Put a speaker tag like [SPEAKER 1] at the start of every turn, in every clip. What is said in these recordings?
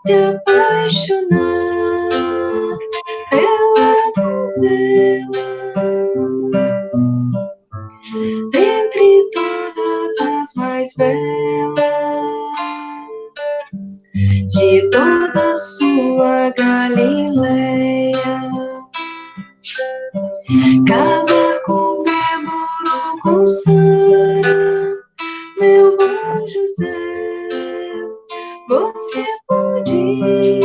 [SPEAKER 1] se apaixonar pela donzela. Dentre todas as mais belas de toda sua Galileia, casa com Débora ou com Sara, meu bom José, você podia,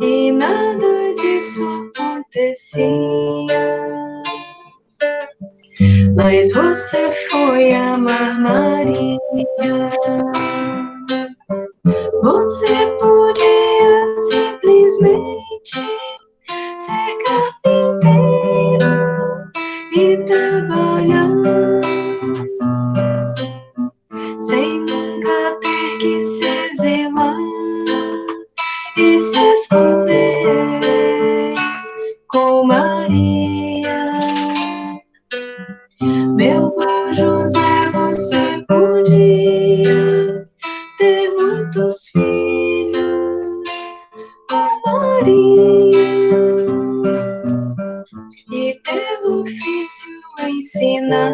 [SPEAKER 1] e nada disso acontecia. Mas você foi amar Maria. Você podia simplesmente ser carpinteiro e trabalhar sem nunca ter que se zelar e se esconder com Maria. Meu bom José, você podia ter muitos filhos com Maria e ter um ofício a ensinar,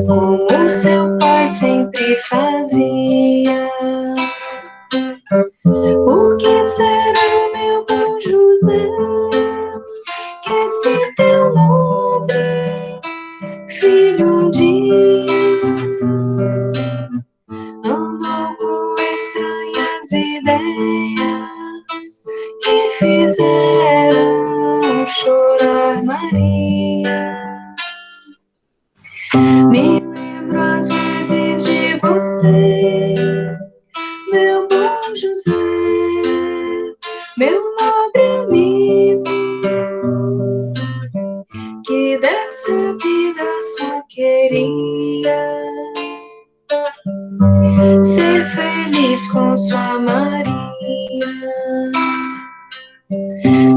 [SPEAKER 1] como seu pai sempre fazia. Por que será, meu bom José, que esse teu nobre filho um dia andou com estranhas ideias que fizeram chorar Maria? Me lembro às vezes de você, meu bom José, meu nobre amigo, que dessa vida só queria ser feliz com sua Maria.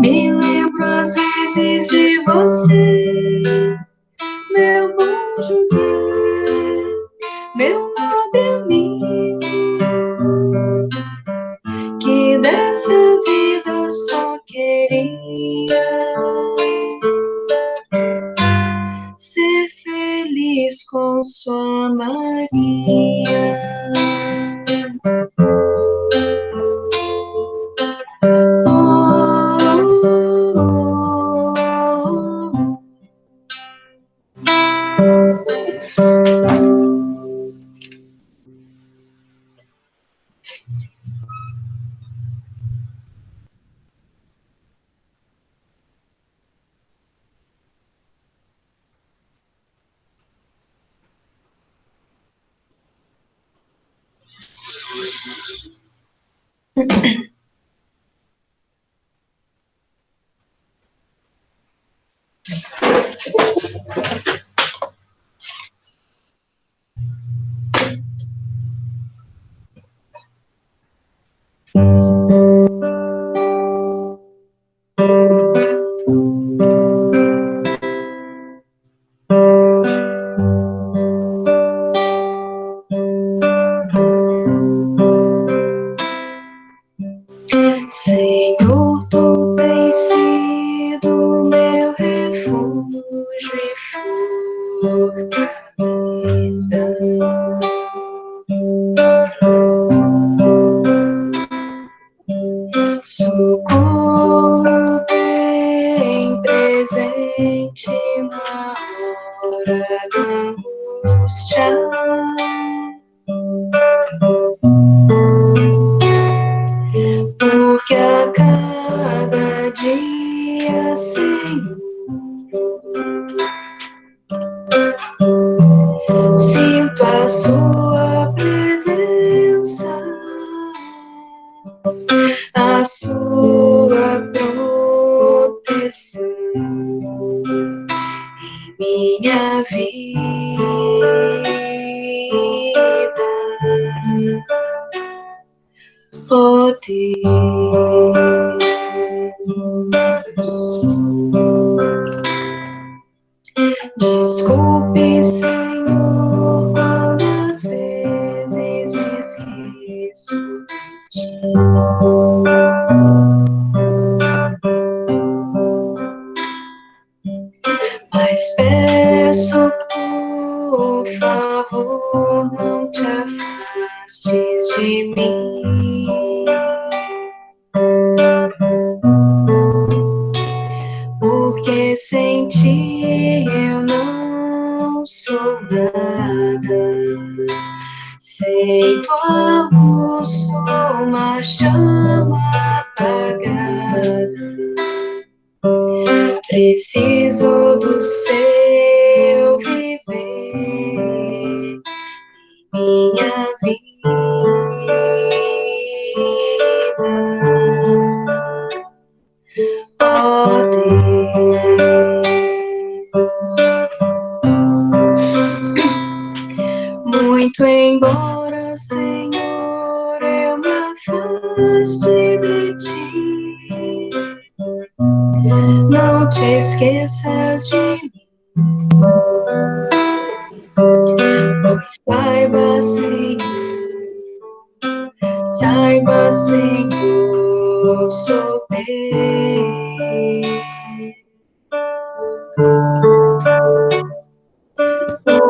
[SPEAKER 1] Me lembro às vezes de você, meu bom José, meu nobre amigo, que dessa vida só queria ser feliz com sua Maria. Senhor, tu tens sido meu refúgio e fortaleza. Socorro bem presente na hora da angústia. Porque a cada dia, Senhor, sinto a sua presença, a sua proteção em minha vida. Oh Deus, desculpe, Senhor, quando às vezes Senhor, não te afastes de mim. Porque sem ti eu não sou nada. Sem tua luz sou uma chama apagada. Preciso do seu viver, minha vida. Ó Deus, muito embora, Senhor, eu me afaste de ti, não te esqueças de mim, pois saiba, Senhor, sou teu.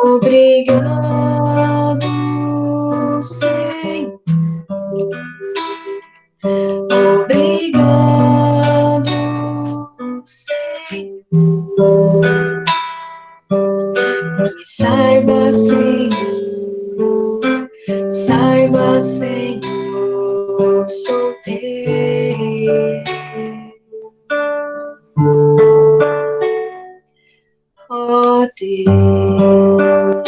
[SPEAKER 1] Obrigado, Senhor. Obrigado, Senhor. Pois saiba, Senhor, sou teu. Ó Deus.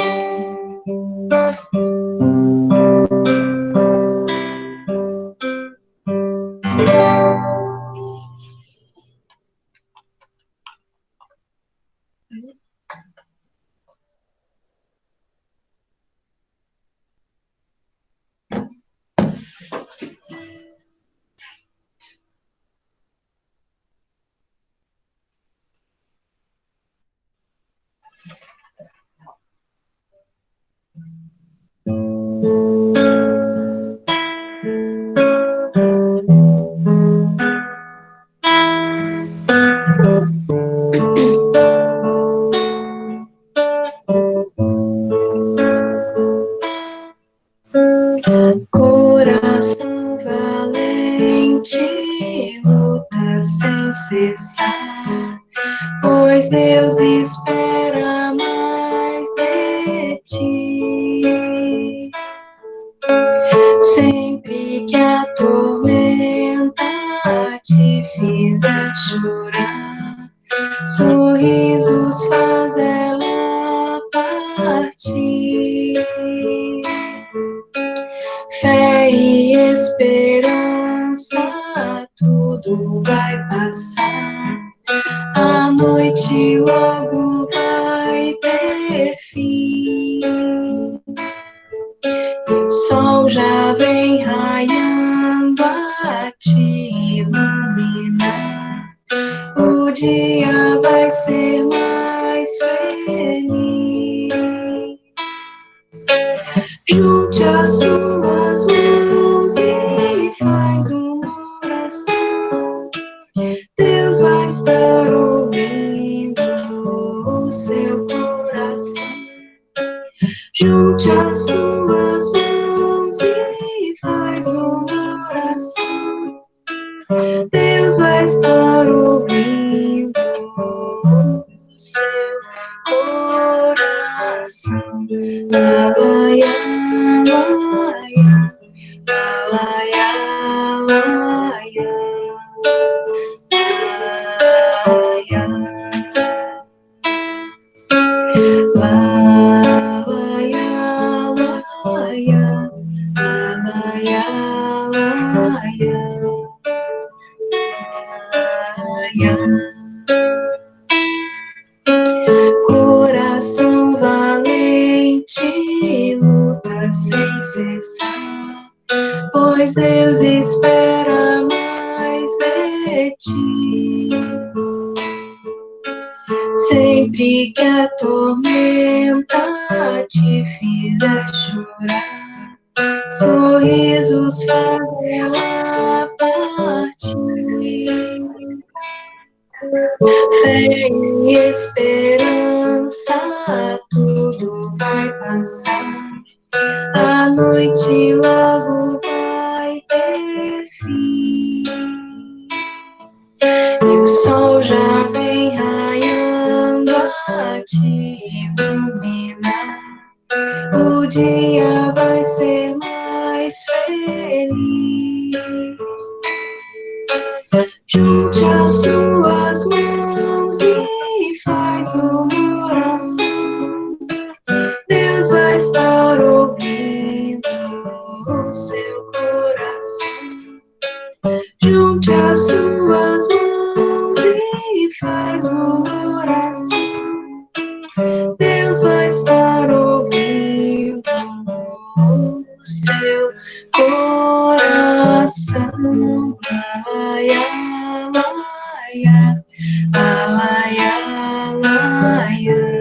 [SPEAKER 1] Coração valente, luta sem cessar, pois Deus espera mais de ti. Sempre que a tormenta te fizer chorar, sorrisos faz ela partir. Fé e esperança, tudo vai passar. A noite logo vai ter fim. E o sol já vem raiando a te iluminar. O dia vai ser mais feliz. Junte as suas mãos e faz uma oração. Deus vai estar ouvindo o seu coração. Junte as suas mãos e faz uma oração. Deus vai estar ouvindo o seu coração. Alaia, alaia, alaia, alaia, coração valente, luta sem cessar, pois Deus espera mais de ti. Sempre que a tormenta te fizer chorar, sorrisos fazem ela partir. Fé e esperança, tudo vai passar. noite logo vai ter fim. E o sol já vem raiando a te iluminar. O dia vai ser mais feliz. Junte as suas mãos e faz uma oração. Deus vai estar ouvindo o seu coração. Junte as suas mãos e faz uma oração. Deus vai estar ouvindo o seu coração. Laia, laia, laia, laia, laia.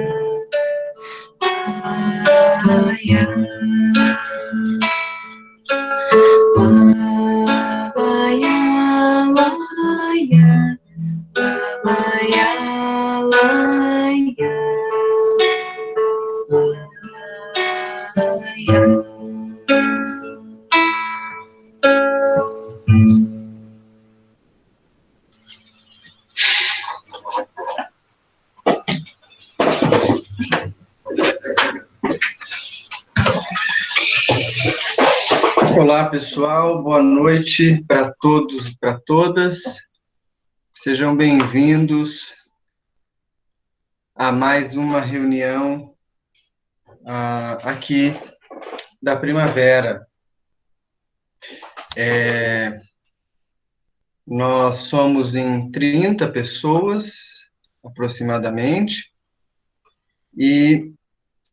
[SPEAKER 2] Olá, pessoal, boa noite para todos e para todas. Sejam bem-vindos a mais uma reunião aqui da primavera. Nós somos em 30 pessoas, aproximadamente, e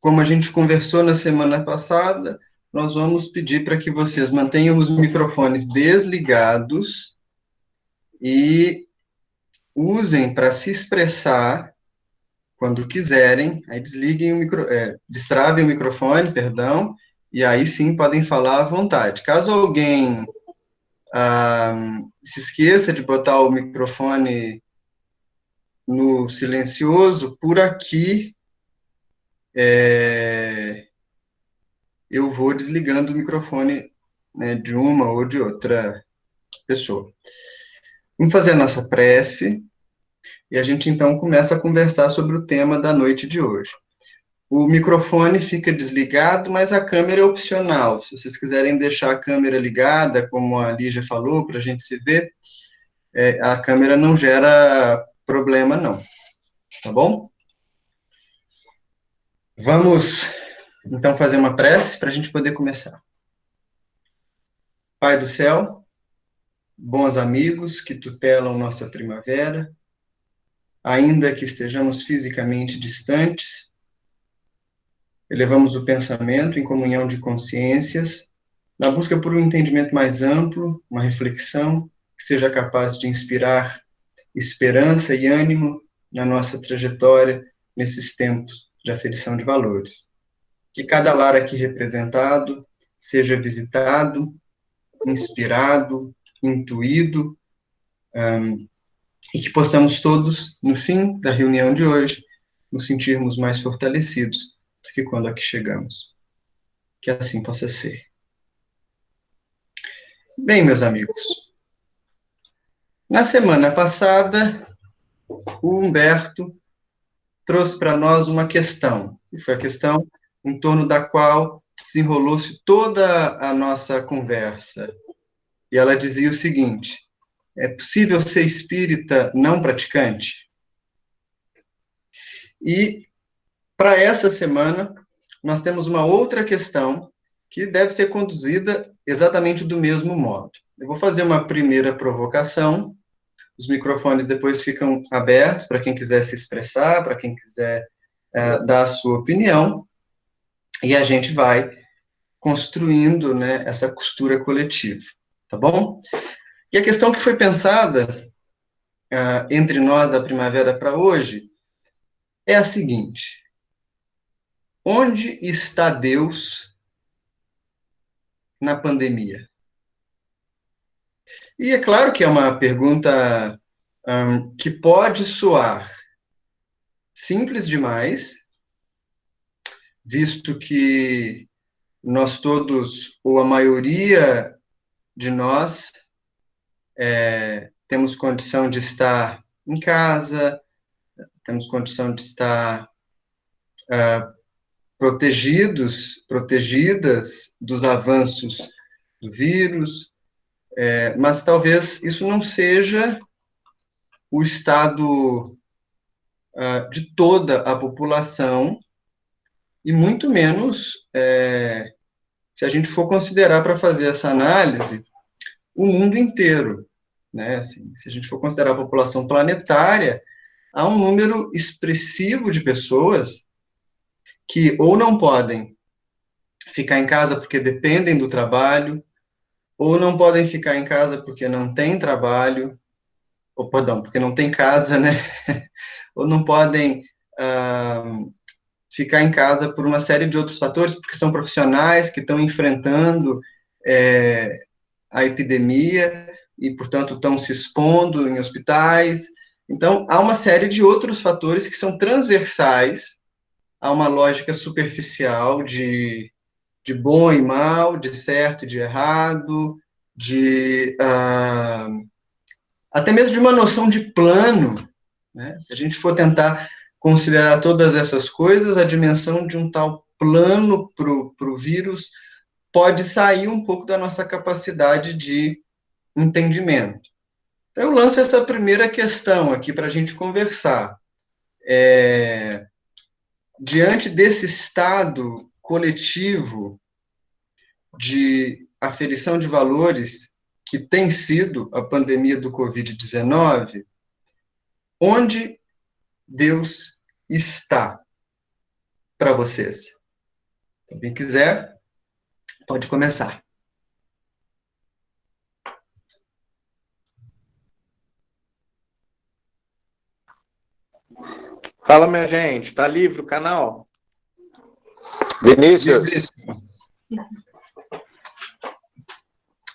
[SPEAKER 2] como a gente conversou na semana passada, nós vamos pedir para que vocês mantenham os microfones desligados e usem para se expressar quando quiserem, aí destravem o microfone, perdão, e aí sim podem falar à vontade. Caso alguém se esqueça de botar o microfone no silencioso, por aqui eu vou desligando o microfone, né, de uma ou de outra pessoa. Vamos fazer a nossa prece, e a gente então começa a conversar sobre o tema da noite de hoje. O microfone fica desligado, mas a câmera é opcional. Se vocês quiserem deixar a câmera ligada, como a Lígia falou, para a gente se ver, a câmera não gera problema, não. Tá bom? Vamos, então, fazer uma prece para a gente poder começar. Pai do céu, bons amigos que tutelam nossa primavera, ainda que estejamos fisicamente distantes, elevamos o pensamento em comunhão de consciências, na busca por um entendimento mais amplo, uma reflexão que seja capaz de inspirar esperança e ânimo na nossa trajetória nesses tempos de aferição de valores. Que cada lar aqui representado seja visitado, inspirado, intuído, e que possamos todos, no fim da reunião de hoje, nos sentirmos mais fortalecidos do que quando aqui chegamos. Que assim possa ser. Bem, meus amigos, na semana passada, o Humberto trouxe para nós uma questão, e foi a questão em torno da qual desenrolou-se toda a nossa conversa. E ela dizia o seguinte: é possível ser espírita não praticante? E, para essa semana, nós temos uma outra questão que deve ser conduzida exatamente do mesmo modo. Eu vou fazer uma primeira provocação, os microfones depois ficam abertos para quem quiser se expressar, para quem quiser dar a sua opinião, e a gente vai construindo, né, essa costura coletiva, tá bom? E a questão que foi pensada entre nós da primavera para hoje é a seguinte: onde está Deus na pandemia? E é claro que é uma pergunta que pode soar simples demais, visto que nós todos, ou a maioria de nós, temos condição de estar em casa, temos condição de estar protegidas dos avanços do vírus, mas talvez isso não seja o estado de toda a população, e muito menos se a gente for considerar para fazer essa análise o mundo inteiro, né? Assim, se a gente for considerar a população planetária, há um número expressivo de pessoas que ou não podem ficar em casa porque dependem do trabalho, ou não podem ficar em casa porque não tem trabalho, ou, perdão, porque não tem casa, né? Ou não podem ficar em casa por uma série de outros fatores, porque são profissionais que estão enfrentando a epidemia e, portanto, estão se expondo em hospitais. Então, há uma série de outros fatores que são transversais a uma lógica superficial de bom e mal, de certo e de errado, até mesmo de uma noção de plano, né? Se a gente for tentar considerar todas essas coisas, a dimensão de um tal plano para o vírus pode sair um pouco da nossa capacidade de entendimento. Então, eu lanço essa primeira questão aqui para a gente conversar. Diante desse estado coletivo de aferição de valores que tem sido a pandemia do Covid-19, onde Deus está para vocês? Quem quiser, pode começar.
[SPEAKER 3] Fala, minha gente, tá livre o canal?
[SPEAKER 4] Vinícius,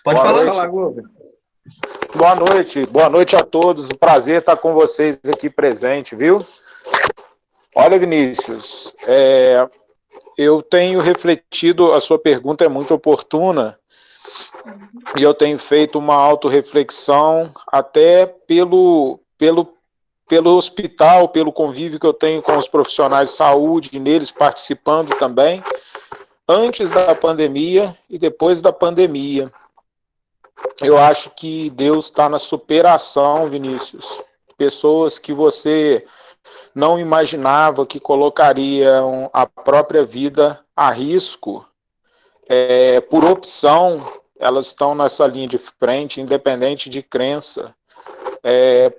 [SPEAKER 2] Pode falar.
[SPEAKER 3] Gover.
[SPEAKER 4] Boa noite a todos, um prazer estar com vocês aqui presente, viu? Olha, Vinícius, eu tenho refletido, a sua pergunta é muito oportuna, e eu tenho feito uma autorreflexão até pelo hospital, pelo convívio que eu tenho com os profissionais de saúde, neles participando também, antes da pandemia e depois da pandemia. Eu acho que Deus está na superação, Vinícius. Pessoas que você não imaginava que colocariam a própria vida a risco, por opção, elas estão nessa linha de frente, independente de crença,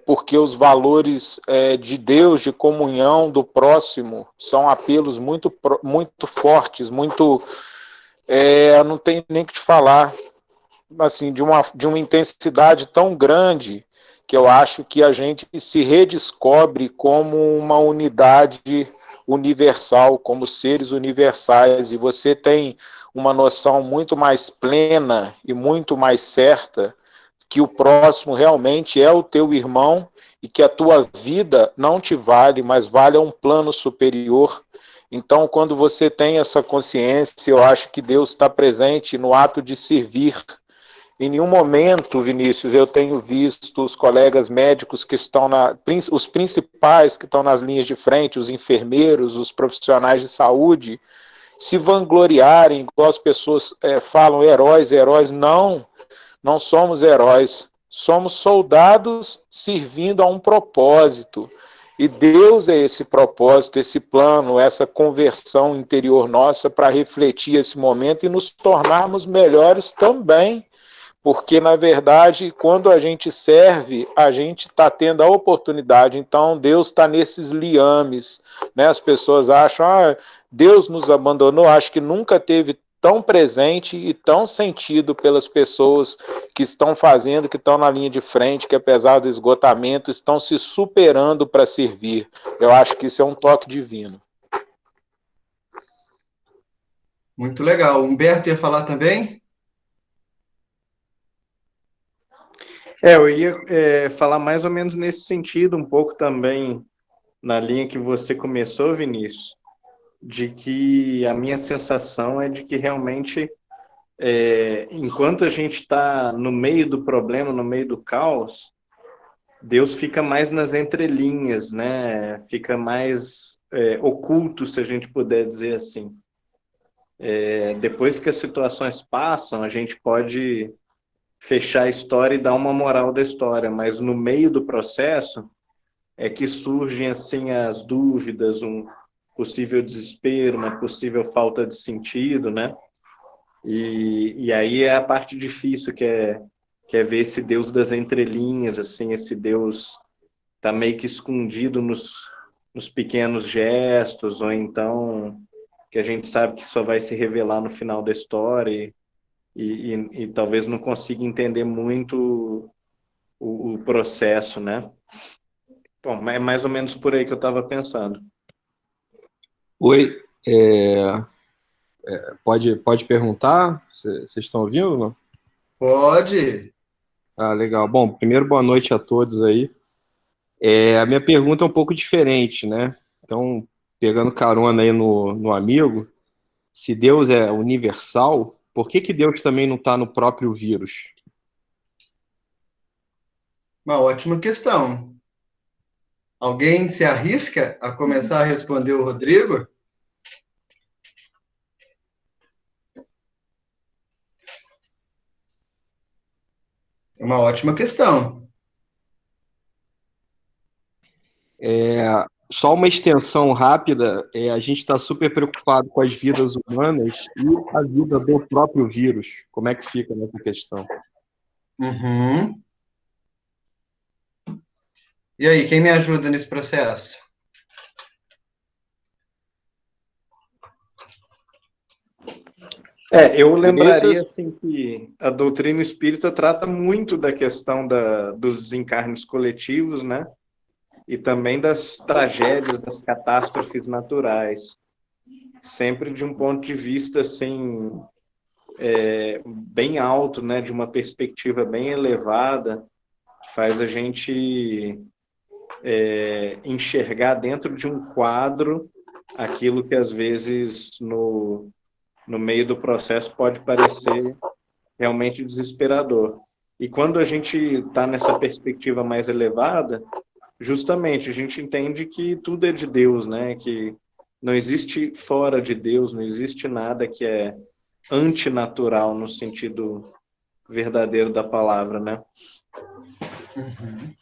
[SPEAKER 4] porque os valores de Deus, de comunhão do próximo, são apelos muito, muito fortes, muito, não tem nem o que te falar, assim, de uma intensidade tão grande que eu acho que a gente se redescobre como uma unidade universal, como seres universais, e você tem uma noção muito mais plena e muito mais certa que o próximo realmente é o teu irmão e que a tua vida não te vale, mas vale a um plano superior. Então, quando você tem essa consciência, eu acho que Deus está presente no ato de servir. Em nenhum momento, Vinícius, eu tenho visto os colegas médicos que estão os principais que estão nas linhas de frente, os enfermeiros, os profissionais de saúde, se vangloriarem, igual as pessoas falam, heróis. Não somos heróis, somos soldados servindo a um propósito. E Deus é esse propósito, esse plano, essa conversão interior nossa para refletir esse momento e nos tornarmos melhores também. Porque, na verdade, quando a gente serve, a gente está tendo a oportunidade. Então, Deus está nesses liames, né? As pessoas acham, Deus nos abandonou. Acho que nunca teve tão presente e tão sentido pelas pessoas que estão fazendo, que estão na linha de frente, que apesar do esgotamento, estão se superando para servir. Eu acho que isso é um toque divino.
[SPEAKER 2] Muito legal. Humberto ia falar também?
[SPEAKER 3] Eu ia falar mais ou menos nesse sentido, um pouco também na linha que você começou, Vinícius, de que a minha sensação é de que realmente, enquanto a gente está no meio do problema, no meio do caos, Deus fica mais nas entrelinhas, né? Fica mais oculto, se a gente puder dizer assim. Depois que as situações passam, a gente pode fechar a história e dar uma moral da história, mas no meio do processo é que surgem assim as dúvidas, um possível desespero, uma possível falta de sentido, né? E aí é a parte difícil, que é ver esse Deus das entrelinhas, assim, esse Deus tá meio que escondido nos pequenos gestos, ou então que a gente sabe que só vai se revelar no final da história e talvez não consiga entender muito o processo, né? Bom, é mais ou menos por aí que eu estava pensando.
[SPEAKER 5] Oi, pode perguntar? Vocês estão ouvindo? Não?
[SPEAKER 2] Pode.
[SPEAKER 5] Ah, legal. Bom, primeiro, boa noite a todos aí. A minha pergunta é um pouco diferente, né? Então, pegando carona aí no amigo, se Deus é universal, por que Deus também não está no próprio vírus?
[SPEAKER 2] Uma ótima questão. Alguém se arrisca a começar a responder o Rodrigo? É uma ótima questão.
[SPEAKER 5] Só uma extensão rápida, a gente está super preocupado com as vidas humanas e a vida do próprio vírus. Como é que fica nessa questão?
[SPEAKER 2] Uhum. E aí, quem me ajuda nesse processo?
[SPEAKER 3] Eu lembraria assim que a doutrina espírita trata muito da questão dos desencarnes coletivos, né? E também das tragédias, das catástrofes naturais. Sempre de um ponto de vista, assim, bem alto, né? De uma perspectiva bem elevada, que faz a gente enxergar dentro de um quadro aquilo que, às vezes, no meio do processo pode parecer realmente desesperador. E quando a gente está nessa perspectiva mais elevada, justamente a gente entende que tudo é de Deus, né? Que não existe fora de Deus, não existe nada que é antinatural no sentido verdadeiro da palavra, né?
[SPEAKER 2] Uhum.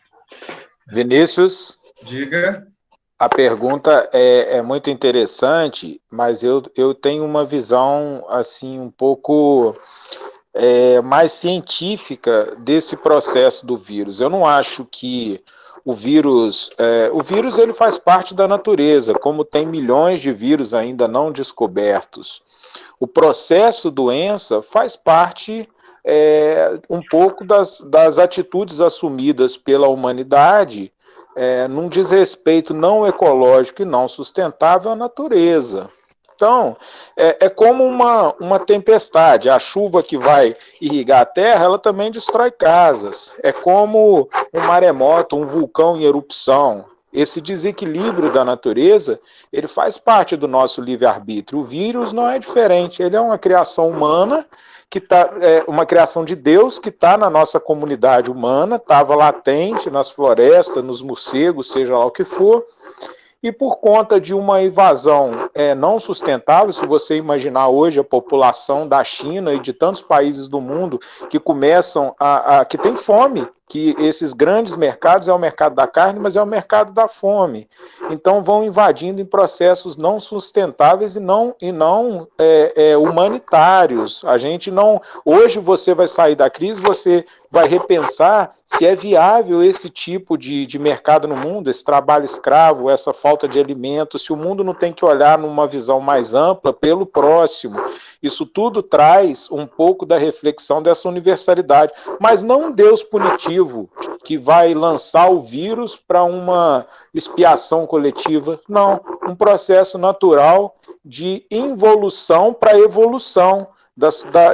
[SPEAKER 4] Vinícius?
[SPEAKER 2] Diga.
[SPEAKER 4] A pergunta é muito interessante, mas eu tenho uma visão assim um pouco mais científica desse processo do vírus. Eu não acho que o vírus ele faz parte da natureza, como tem milhões de vírus ainda não descobertos. O processo doença faz parte um pouco das atitudes assumidas pela humanidade num desrespeito não ecológico e não sustentável à natureza. Então, é como uma tempestade. A chuva que vai irrigar a terra, ela também destrói casas. É como um maremoto, um vulcão em erupção. Esse desequilíbrio da natureza, ele faz parte do nosso livre-arbítrio. O vírus não é diferente, ele é uma criação humana, uma criação de Deus que está na nossa comunidade humana, estava latente nas florestas, nos morcegos, seja lá o que for, e por conta de uma invasão não sustentável, se você imaginar hoje a população da China e de tantos países do mundo que começam que tem fome, que esses grandes mercados é o mercado da carne, mas é o mercado da fome. Então vão invadindo em processos não sustentáveis e não humanitários. A gente não... Hoje você vai sair da crise, você vai repensar se é viável esse tipo de mercado no mundo, esse trabalho escravo, essa falta de alimento, se o mundo não tem que olhar numa visão mais ampla pelo próximo. Isso tudo traz um pouco da reflexão dessa universalidade, mas não um Deus punitivo que vai lançar o vírus para uma expiação coletiva, não, um processo natural de involução para evolução.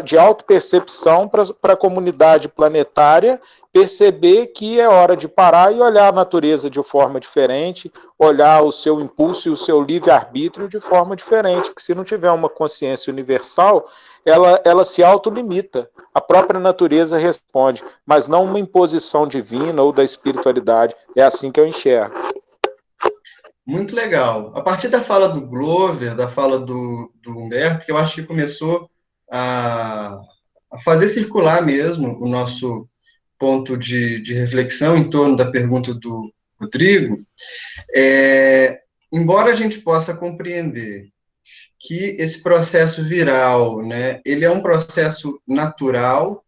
[SPEAKER 4] de autopercepção para a comunidade planetária perceber que é hora de parar e olhar a natureza de forma diferente, olhar o seu impulso e o seu livre-arbítrio de forma diferente, que se não tiver uma consciência universal, ela se autolimita. A própria natureza responde, mas não uma imposição divina ou da espiritualidade. É assim que eu enxergo.
[SPEAKER 2] Muito legal. A partir da fala do Glover, da fala do Humberto, que eu acho que começou a fazer circular mesmo o nosso ponto de reflexão em torno da pergunta do Rodrigo, embora a gente possa compreender que esse processo viral, né, ele é um processo natural,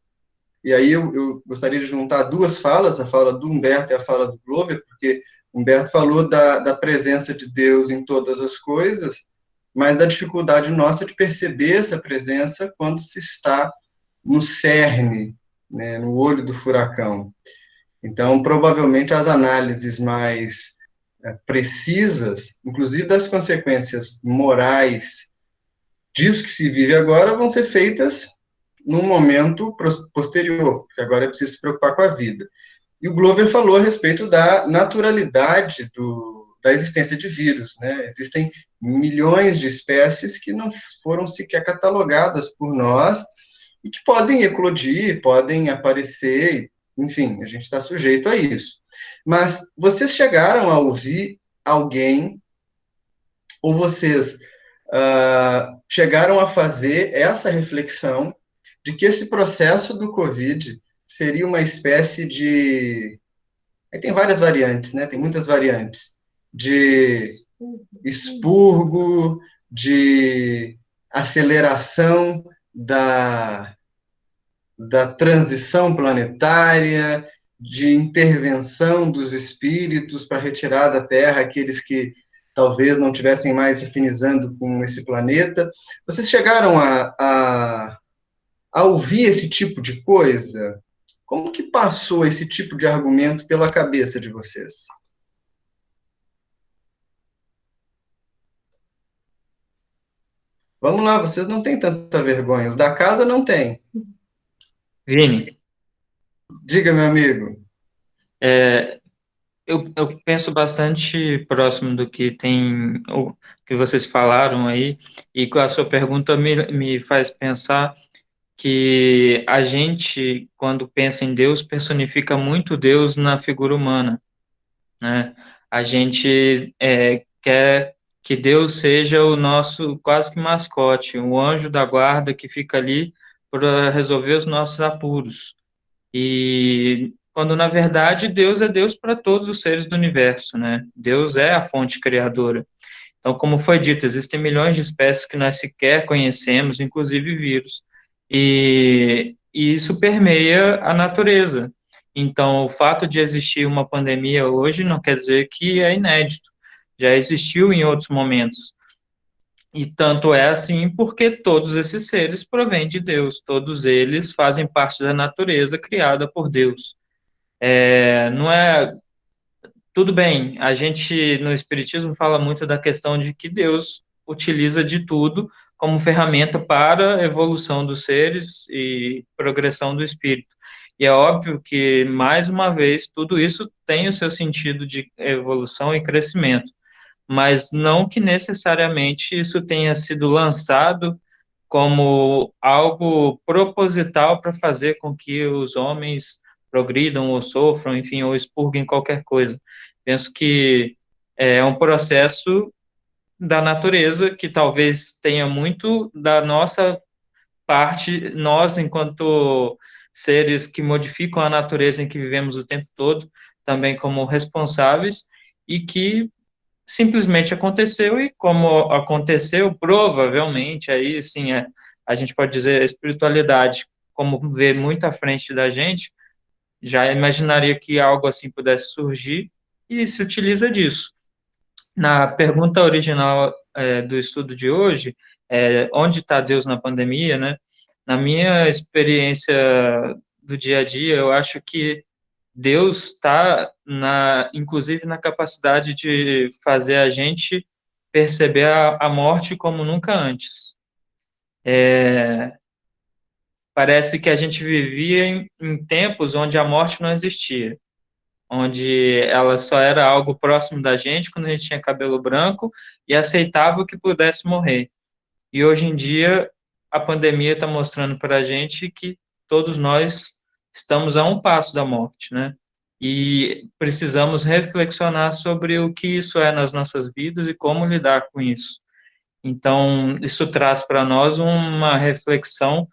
[SPEAKER 2] e aí eu gostaria de juntar duas falas, a fala do Humberto e a fala do Glover, porque Humberto falou da presença de Deus em todas as coisas, mas da dificuldade nossa de perceber essa presença quando se está no cerne, né, no olho do furacão. Então, provavelmente, as análises mais precisas, inclusive das consequências morais disso que se vive agora, vão ser feitas num momento posterior, porque agora é preciso se preocupar com a vida. E o Glover falou a respeito da naturalidade da existência de vírus, né? Existem milhões de espécies que não foram sequer catalogadas por nós e que podem eclodir, podem aparecer, enfim, a gente está sujeito a isso. Mas vocês chegaram a ouvir alguém, ou vocês chegaram a fazer essa reflexão de que esse processo do Covid seria uma espécie de... Aí tem várias variantes, né? Tem muitas variantes. De expurgo, de aceleração da transição planetária, de intervenção dos espíritos para retirar da Terra aqueles que talvez não tivessem mais se afinizando com esse planeta. Vocês chegaram a ouvir esse tipo de coisa? Como que passou esse tipo de argumento pela cabeça de vocês? Vamos lá, vocês não têm tanta vergonha. Os da casa não têm.
[SPEAKER 6] Vini,
[SPEAKER 2] Diga, meu amigo.
[SPEAKER 6] eu penso bastante próximo do que o que vocês falaram aí, e com a sua pergunta me faz pensar que a gente, quando pensa em Deus, personifica muito Deus na figura humana, né? A gente quer que Deus seja o nosso quase que mascote, o anjo da guarda que fica ali para resolver os nossos apuros. E quando na verdade Deus é Deus para todos os seres do universo, né? Deus é a fonte criadora. Então, como foi dito, existem milhões de espécies que nós sequer conhecemos, inclusive vírus. E isso permeia a natureza. Então, o fato de existir uma pandemia hoje não quer dizer que é inédito. Já existiu em outros momentos. E tanto é assim porque todos esses seres provêm de Deus, todos eles fazem parte da natureza criada por Deus. Não é tudo bem, a gente no Espiritismo fala muito da questão de que Deus utiliza de tudo como ferramenta para a evolução dos seres e progressão do espírito. E é óbvio que, mais uma vez, tudo isso tem o seu sentido de evolução e crescimento, mas não que necessariamente isso tenha sido lançado como algo proposital para fazer com que os homens progridam ou sofram, enfim, ou expurguem qualquer coisa. Penso que é um processo da natureza que talvez tenha muito da nossa parte, nós, enquanto seres que modificam a natureza em que vivemos o tempo todo, também como responsáveis, e que simplesmente aconteceu, e como aconteceu, provavelmente, aí sim, a gente pode dizer a espiritualidade, como vê muito à frente da gente, já imaginaria que algo assim pudesse surgir, e se utiliza disso. Na pergunta original do estudo de hoje, onde está Deus na pandemia, né? Na minha experiência do dia a dia, eu acho que Deus está, inclusive, na capacidade de fazer a gente perceber a morte como nunca antes. parece que a gente vivia em tempos onde a morte não existia, onde ela só era algo próximo da gente quando a gente tinha cabelo branco e aceitava que pudesse morrer. E hoje em dia, a pandemia está mostrando para a gente que todos nós estamos a um passo da morte, né? E precisamos reflexionar sobre o que isso é nas nossas vidas e como lidar com isso. Então, isso traz para nós uma reflexão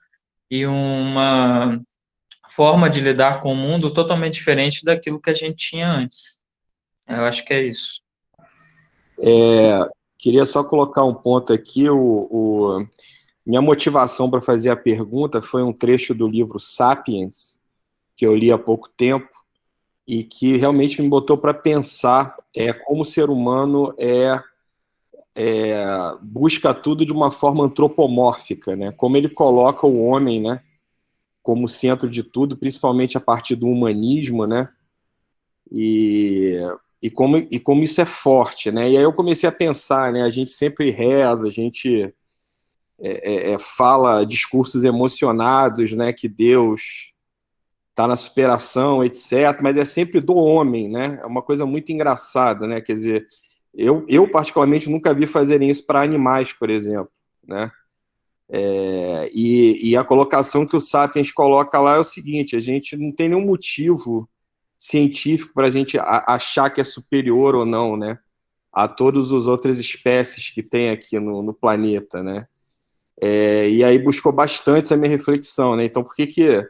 [SPEAKER 6] e uma forma de lidar com o mundo totalmente diferente daquilo que a gente tinha antes. Eu acho que é isso.
[SPEAKER 5] Queria só colocar um ponto aqui. Minha motivação para fazer a pergunta foi um trecho do livro Sapiens, que eu li há pouco tempo, e que realmente me botou para pensar como o ser humano busca tudo de uma forma antropomórfica, né? Como ele coloca o homem, né, como centro de tudo, principalmente a partir do humanismo, né? E como isso é forte, né? E aí eu comecei a pensar, né? A gente sempre reza, a gente fala discursos emocionados, né? Que Deus está na superação, etc. Mas é sempre do homem, né? É uma coisa muito engraçada, né? Quer dizer, eu particularmente nunca vi fazerem isso para animais, por exemplo, né? E a colocação que o Sapiens coloca lá é o seguinte: a gente não tem nenhum motivo científico para a gente achar que é superior ou não, né, a todas as outras espécies que tem aqui no planeta, né? E aí buscou bastante essa minha reflexão, né? Então, por que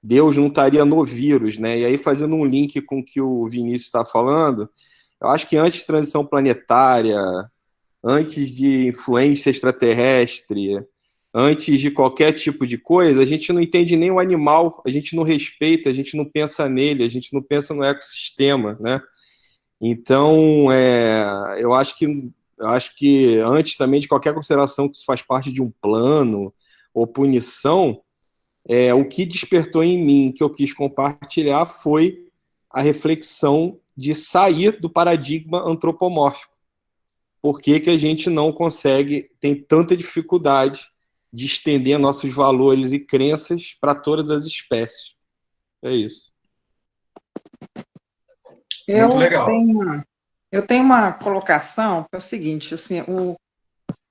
[SPEAKER 5] Deus não estaria no vírus, né? E aí, fazendo um link com o que o Vinícius está falando, eu acho que antes de transição planetária, antes de influência extraterrestre, antes de qualquer tipo de coisa, a gente não entende nem o animal, a gente não respeita, a gente não pensa nele, a gente não pensa no ecossistema, né? Então, eu acho que antes também de qualquer consideração que isso faz parte de um plano ou punição, o que despertou em mim, que eu quis compartilhar, foi a reflexão de sair do paradigma antropomórfico. Por que a gente não consegue, tem tanta dificuldade de estender nossos valores e crenças para todas as espécies? É isso.
[SPEAKER 2] Muito legal.
[SPEAKER 7] Eu tenho uma colocação, que é o seguinte, assim, o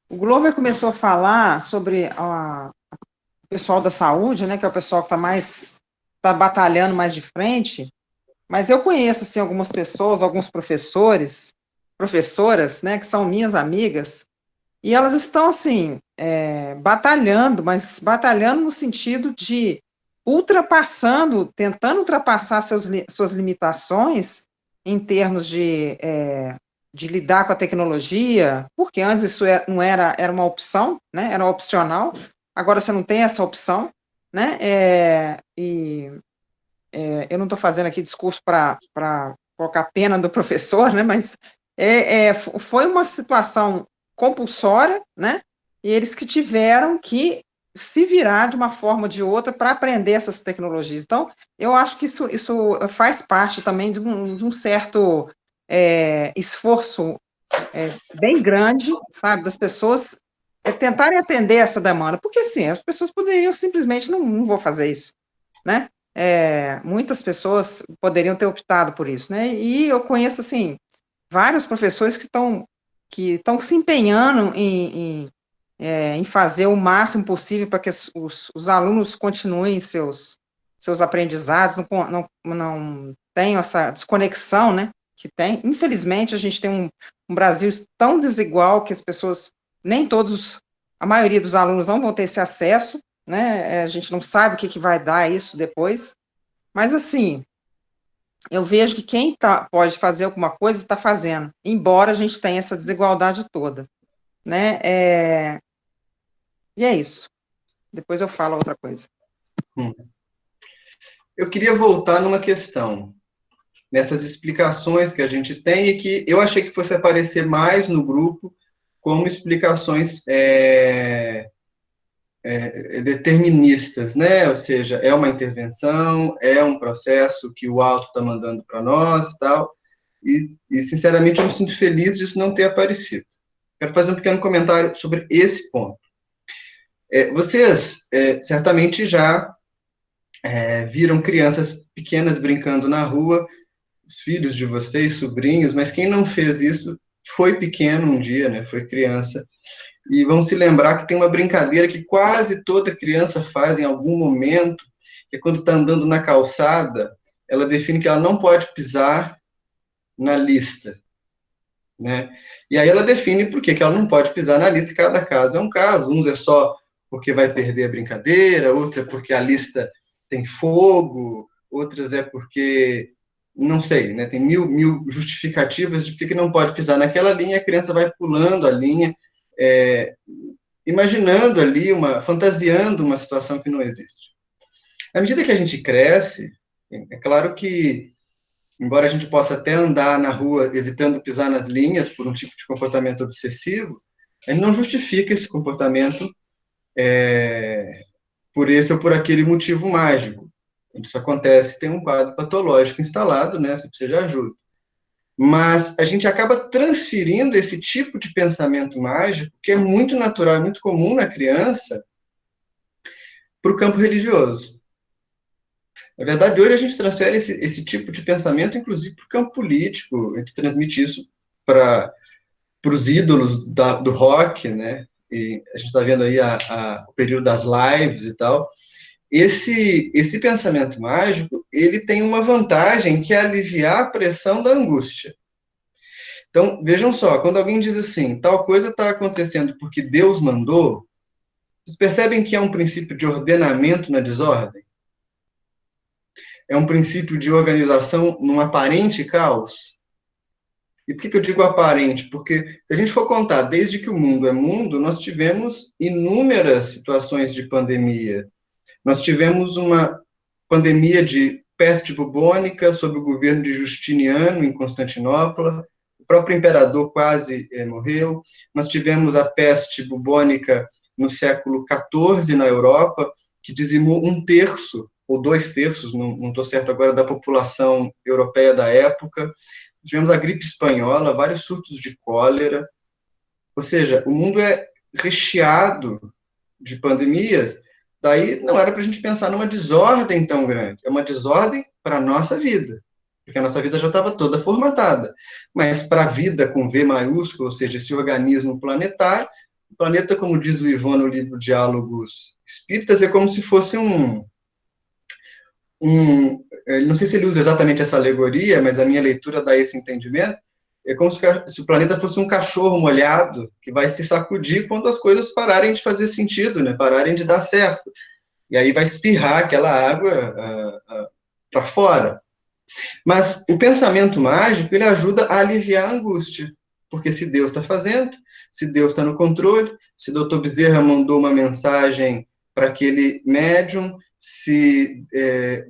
[SPEAKER 7] Glover começou a falar sobre o pessoal da saúde, né, que é o pessoal que está batalhando mais de frente, mas eu conheço, assim, algumas pessoas, alguns professoras, né, que são minhas amigas, e elas estão, assim, batalhando, mas batalhando no sentido de tentando ultrapassar suas limitações em termos de lidar com a tecnologia, porque antes isso não era uma opção, né, era opcional, agora você não tem essa opção, né, eu não estou fazendo aqui discurso para colocar pena do professor, né, mas foi uma situação compulsória, né, e eles que tiveram que se virar de uma forma ou de outra para aprender essas tecnologias. Então, eu acho que isso faz parte também de um certo esforço bem grande, sabe, das pessoas tentarem atender essa demanda, porque, assim, as pessoas poderiam simplesmente, não vou fazer isso, né, muitas pessoas poderiam ter optado por isso, né, e eu conheço, assim, vários professores que estão se empenhando em fazer o máximo possível para que os alunos continuem seus aprendizados, não tenham essa desconexão, né, que tem. Infelizmente, a gente tem um Brasil tão desigual que as pessoas, nem todos, a maioria dos alunos não vão ter esse acesso, né, a gente não sabe o que vai dar isso depois, mas, assim, eu vejo que quem pode fazer alguma coisa está fazendo, embora a gente tenha essa desigualdade toda, né, e é isso. Depois eu falo outra coisa.
[SPEAKER 2] Eu queria voltar numa questão, nessas explicações que a gente tem e que eu achei que fosse aparecer mais no grupo como explicações deterministas, né? Ou seja, é uma intervenção, é um processo que o alto está mandando para nós e tal, e sinceramente eu me sinto feliz disso não ter aparecido. Quero fazer um pequeno comentário sobre esse ponto. Vocês certamente já viram crianças pequenas brincando na rua, os filhos de vocês, sobrinhos, mas quem não fez isso foi pequeno um dia, né? Foi criança. E vão se lembrar que tem uma brincadeira que quase toda criança faz em algum momento, que é quando está andando na calçada, ela define que ela não pode pisar na lista, né? E aí ela define por que ela não pode pisar na lista, e cada caso é um caso. Uns é só porque vai perder a brincadeira, outros é porque a lista tem fogo, outras é porque, não sei, né? Tem mil justificativas de por que não pode pisar naquela linha, a criança vai pulando a linha, imaginando ali, fantasiando uma situação que não existe. À medida que a gente cresce, é claro que, embora a gente possa até andar na rua evitando pisar nas linhas por um tipo de comportamento obsessivo, a gente não justifica esse comportamento por esse ou por aquele motivo mágico. Isso acontece, tem um quadro patológico instalado, né? Você precisa de ajuda. Mas a gente acaba transferindo esse tipo de pensamento mágico, que é muito natural, muito comum na criança, para o campo religioso. Na verdade, hoje a gente transfere esse tipo de pensamento, inclusive, para o campo político, a gente transmite isso para os ídolos do rock, né? E a gente está vendo aí o período das lives e tal. Esse pensamento mágico, ele tem uma vantagem, que é aliviar a pressão da angústia. Então, vejam só, quando alguém diz assim, tal coisa está acontecendo porque Deus mandou, vocês percebem que é um princípio de ordenamento na desordem? É um princípio de organização num aparente caos? E por que eu digo aparente? Porque se a gente for contar, desde que o mundo é mundo, nós tivemos inúmeras situações de pandemia. Nós tivemos uma pandemia de peste bubônica sob o governo de Justiniano, em Constantinopla. O próprio imperador quase morreu. Nós tivemos a peste bubônica no século XIV na Europa, que dizimou 1/3 ou 2/3, não estou certo agora, da população europeia da época. Tivemos a gripe espanhola, vários surtos de cólera. Ou seja, o mundo é recheado de pandemias. Daí não era para a gente pensar numa desordem tão grande. É uma desordem para a nossa vida, porque a nossa vida já estava toda formatada. Mas para a vida com V maiúsculo, ou seja, esse organismo planetário, o planeta, como diz o Ivan no livro Diálogos Espíritas, é como se fosse não sei se ele usa exatamente essa alegoria, mas a minha leitura dá esse entendimento, é como se o planeta fosse um cachorro molhado que vai se sacudir quando as coisas pararem de fazer sentido, né? Pararem de dar certo. E aí vai espirrar aquela água para fora. Mas o pensamento mágico, ele ajuda a aliviar a angústia. Porque se Deus está fazendo, se Deus está no controle, se o Dr. Bezerra mandou uma mensagem para aquele médium, se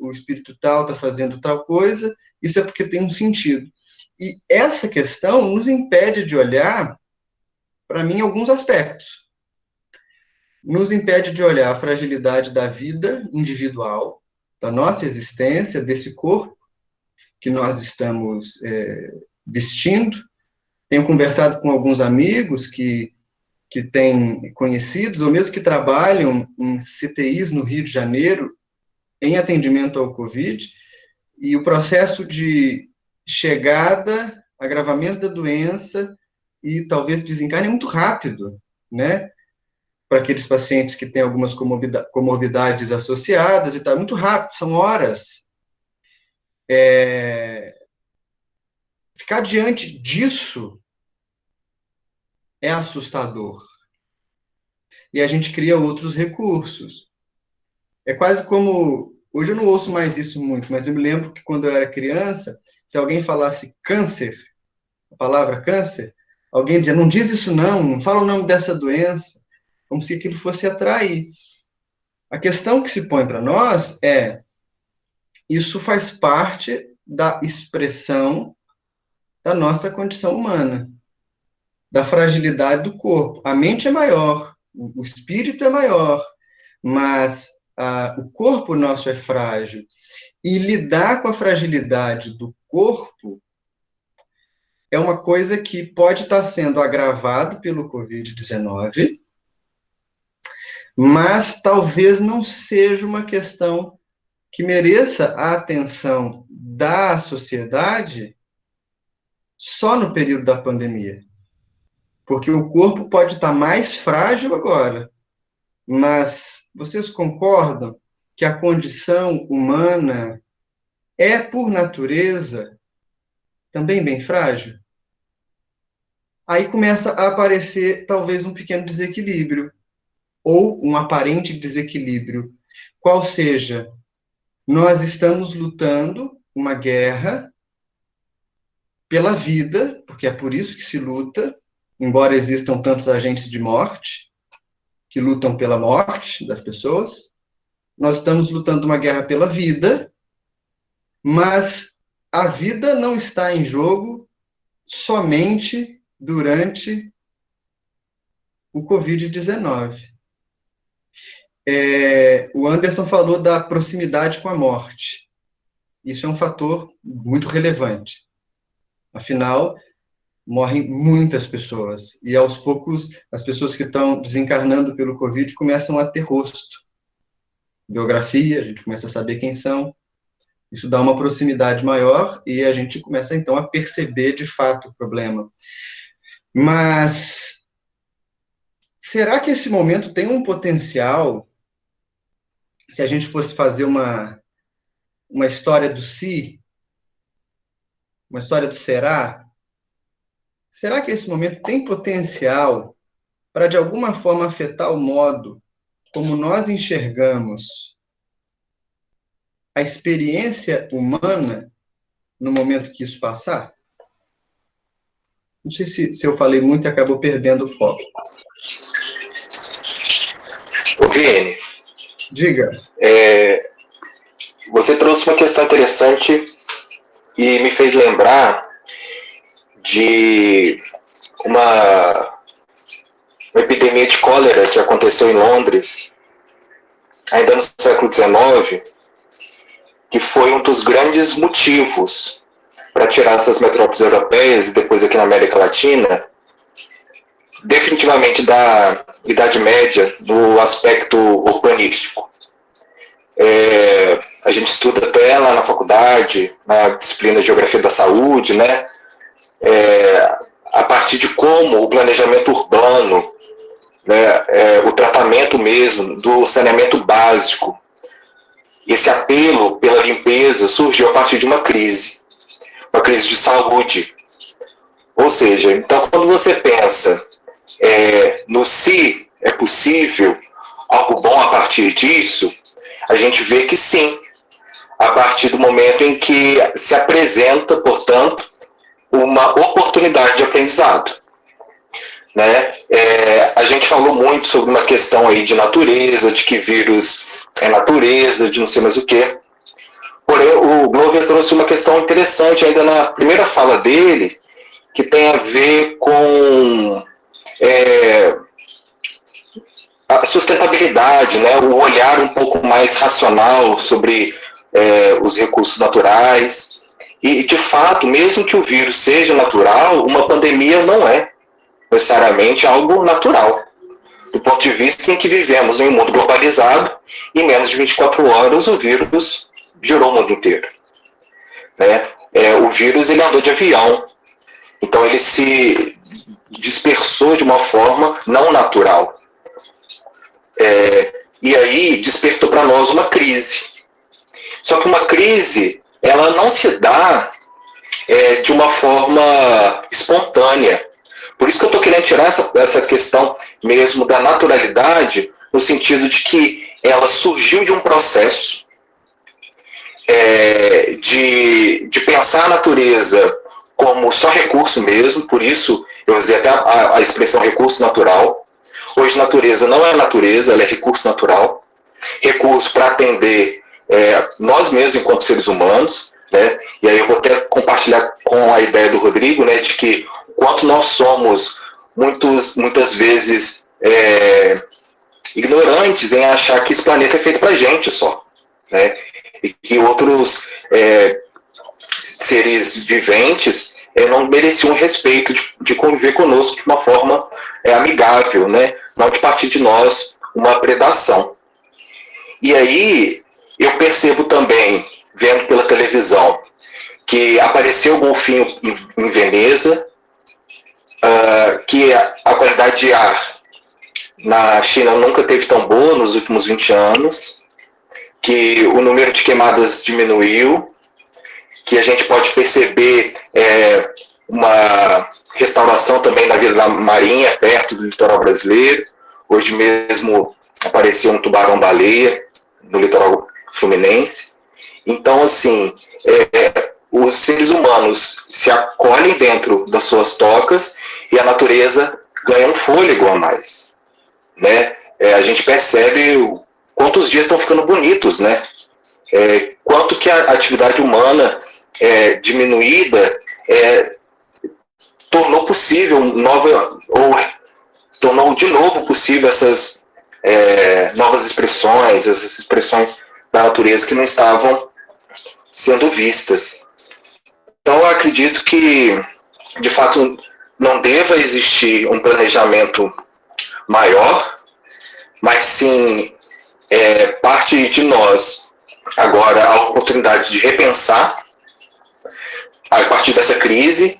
[SPEAKER 2] o espírito tal está fazendo tal coisa, isso é porque tem um sentido. E essa questão nos impede de olhar, para mim, alguns aspectos. Nos impede de olhar a fragilidade da vida individual, da nossa existência, desse corpo que nós estamos vestindo. Tenho conversado com alguns amigos que têm conhecidos, ou mesmo que trabalham em CTIs no Rio de Janeiro, em atendimento ao Covid, e o processo de chegada, agravamento da doença e talvez desencarne é muito rápido, né? Para aqueles pacientes que têm algumas comorbidades associadas e tal, é muito rápido, são horas. Ficar diante disso é assustador. E a gente cria outros recursos. É quase como... Hoje eu não ouço mais isso muito, mas eu me lembro que quando eu era criança, se alguém falasse câncer, a palavra câncer, alguém dizia, não diz isso não fala o nome dessa doença, como se aquilo fosse atrair. A questão que se põe para nós é, isso faz parte da expressão da nossa condição humana, da fragilidade do corpo. A mente é maior, o espírito é maior, mas o corpo nosso é frágil. E lidar com a fragilidade do corpo é uma coisa que pode estar sendo agravado pelo Covid-19, mas talvez não seja uma questão que mereça a atenção da sociedade só no período da pandemia. Porque o corpo pode estar mais frágil agora, mas vocês concordam que a condição humana é, por natureza, também bem frágil? Aí começa a aparecer, talvez, um pequeno desequilíbrio, ou um aparente desequilíbrio, qual seja, nós estamos lutando uma guerra pela vida, porque é por isso que se luta, embora existam tantos agentes de morte, que lutam pela morte das pessoas, nós estamos lutando uma guerra pela vida, mas a vida não está em jogo somente durante o Covid-19. O Anderson falou da proximidade com a morte. Isso é um fator muito relevante. Afinal, morrem muitas pessoas, e aos poucos as pessoas que estão desencarnando pelo Covid começam a ter rosto, biografia, a gente começa a saber quem são, isso dá uma proximidade maior, e a gente começa então a perceber de fato o problema. Mas, será que esse momento tem um potencial, se a gente fosse fazer uma história do se, uma história do será que esse momento tem potencial para, de alguma forma, afetar o modo como nós enxergamos a experiência humana no momento que isso passar? Não sei se eu falei muito e acabou perdendo o foco.
[SPEAKER 8] Ô, Vini.
[SPEAKER 2] Diga.
[SPEAKER 8] Você trouxe uma questão interessante e me fez lembrar de uma epidemia de cólera que aconteceu em Londres, ainda no século XIX, que foi um dos grandes motivos para tirar essas metrópoles europeias e depois aqui na América Latina, definitivamente da Idade Média, no aspecto urbanístico. A gente estuda até lá na faculdade, na disciplina de Geografia da Saúde, né? A partir de como o planejamento urbano, né, o tratamento mesmo do saneamento básico, esse apelo pela limpeza surgiu a partir de uma crise de saúde. Ou seja, então quando você pensa no se é possível algo bom a partir disso, a gente vê que sim, a partir do momento em que se apresenta, portanto, uma oportunidade de aprendizado. Né? A gente falou muito sobre uma questão aí de natureza, de que vírus é natureza, de não sei mais o quê. Porém, o Glover trouxe uma questão interessante ainda na primeira fala dele, que tem a ver com a sustentabilidade, né? O olhar um pouco mais racional sobre os recursos naturais. E, de fato, mesmo que o vírus seja natural, uma pandemia não é necessariamente algo natural. Do ponto de vista em que vivemos em um mundo globalizado, em menos de 24 horas o vírus girou o mundo inteiro. Né? O vírus ele andou de avião, então ele se dispersou de uma forma não natural. E aí despertou para nós uma crise. Só que uma crise, ela não se dá de uma forma espontânea. Por isso que eu estou querendo tirar essa questão mesmo da naturalidade, no sentido de que ela surgiu de um processo de pensar a natureza como só recurso mesmo, por isso eu usei até a expressão recurso natural. Hoje natureza não é natureza, ela é recurso natural. Recurso para atender nós mesmos enquanto seres humanos, né? E aí eu vou até compartilhar com a ideia do Rodrigo, né, de que quanto nós somos muitas vezes ignorantes em achar que esse planeta é feito para a gente só, né? E que outros seres viventes não mereciam o respeito de conviver conosco de uma forma amigável, né? Não de partir de nós uma predação. E aí eu percebo também, vendo pela televisão, que apareceu o golfinho em Veneza, que a qualidade de ar na China nunca teve tão boa nos últimos 20 anos, que o número de queimadas diminuiu, que a gente pode perceber uma restauração também da vida marinha perto do litoral brasileiro. Hoje mesmo apareceu um tubarão-baleia no litoral fluminense. Então, assim, os seres humanos se acolhem dentro das suas tocas e a natureza ganha um fôlego a mais, né? A gente percebe quantos dias estão ficando bonitos, né? Quanto que a atividade humana diminuída tornou possível tornou de novo possível essas novas expressões, essas expressões da natureza que não estavam sendo vistas. Então, eu acredito que, de fato, não deva existir um planejamento maior, mas sim parte de nós agora a oportunidade de repensar, a partir dessa crise,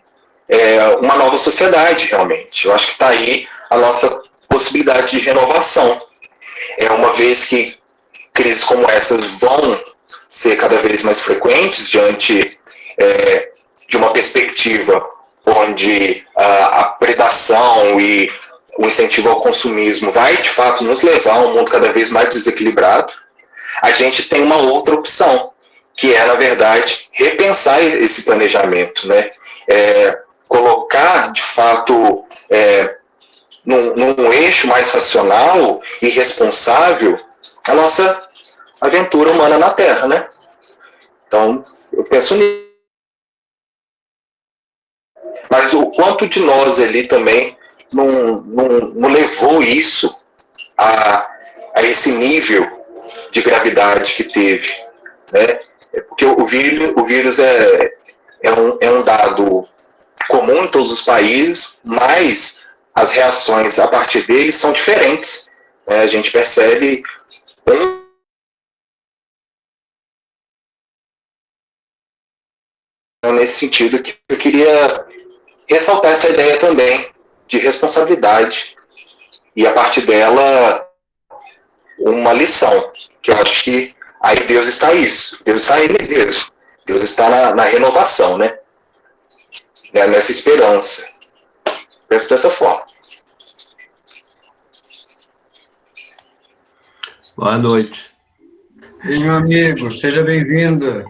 [SPEAKER 8] uma nova sociedade, realmente. Eu acho que está aí a nossa possibilidade de renovação. Uma vez que crises como essas vão ser cada vez mais frequentes diante de uma perspectiva onde a predação e o incentivo ao consumismo vai, de fato, nos levar a um mundo cada vez mais desequilibrado, a gente tem uma outra opção, que é, na verdade, repensar esse planejamento, né? Colocar, de fato, num eixo mais racional e responsável a nossa aventura humana na Terra, né? Então, eu penso nisso. Mas o quanto de nós ali também não levou isso a esse nível de gravidade que teve, né? Porque o vírus é um dado comum em todos os países, mas as reações a partir dele são diferentes, né? A gente percebe nesse sentido que eu queria ressaltar essa ideia também de responsabilidade e, a partir dela, uma lição, que eu acho que aí Deus está isso, Deus está aí mesmo, Deus está na renovação, né? Nessa esperança. Penso dessa forma.
[SPEAKER 9] Boa noite.
[SPEAKER 2] E meu amigo, seja bem-vindo.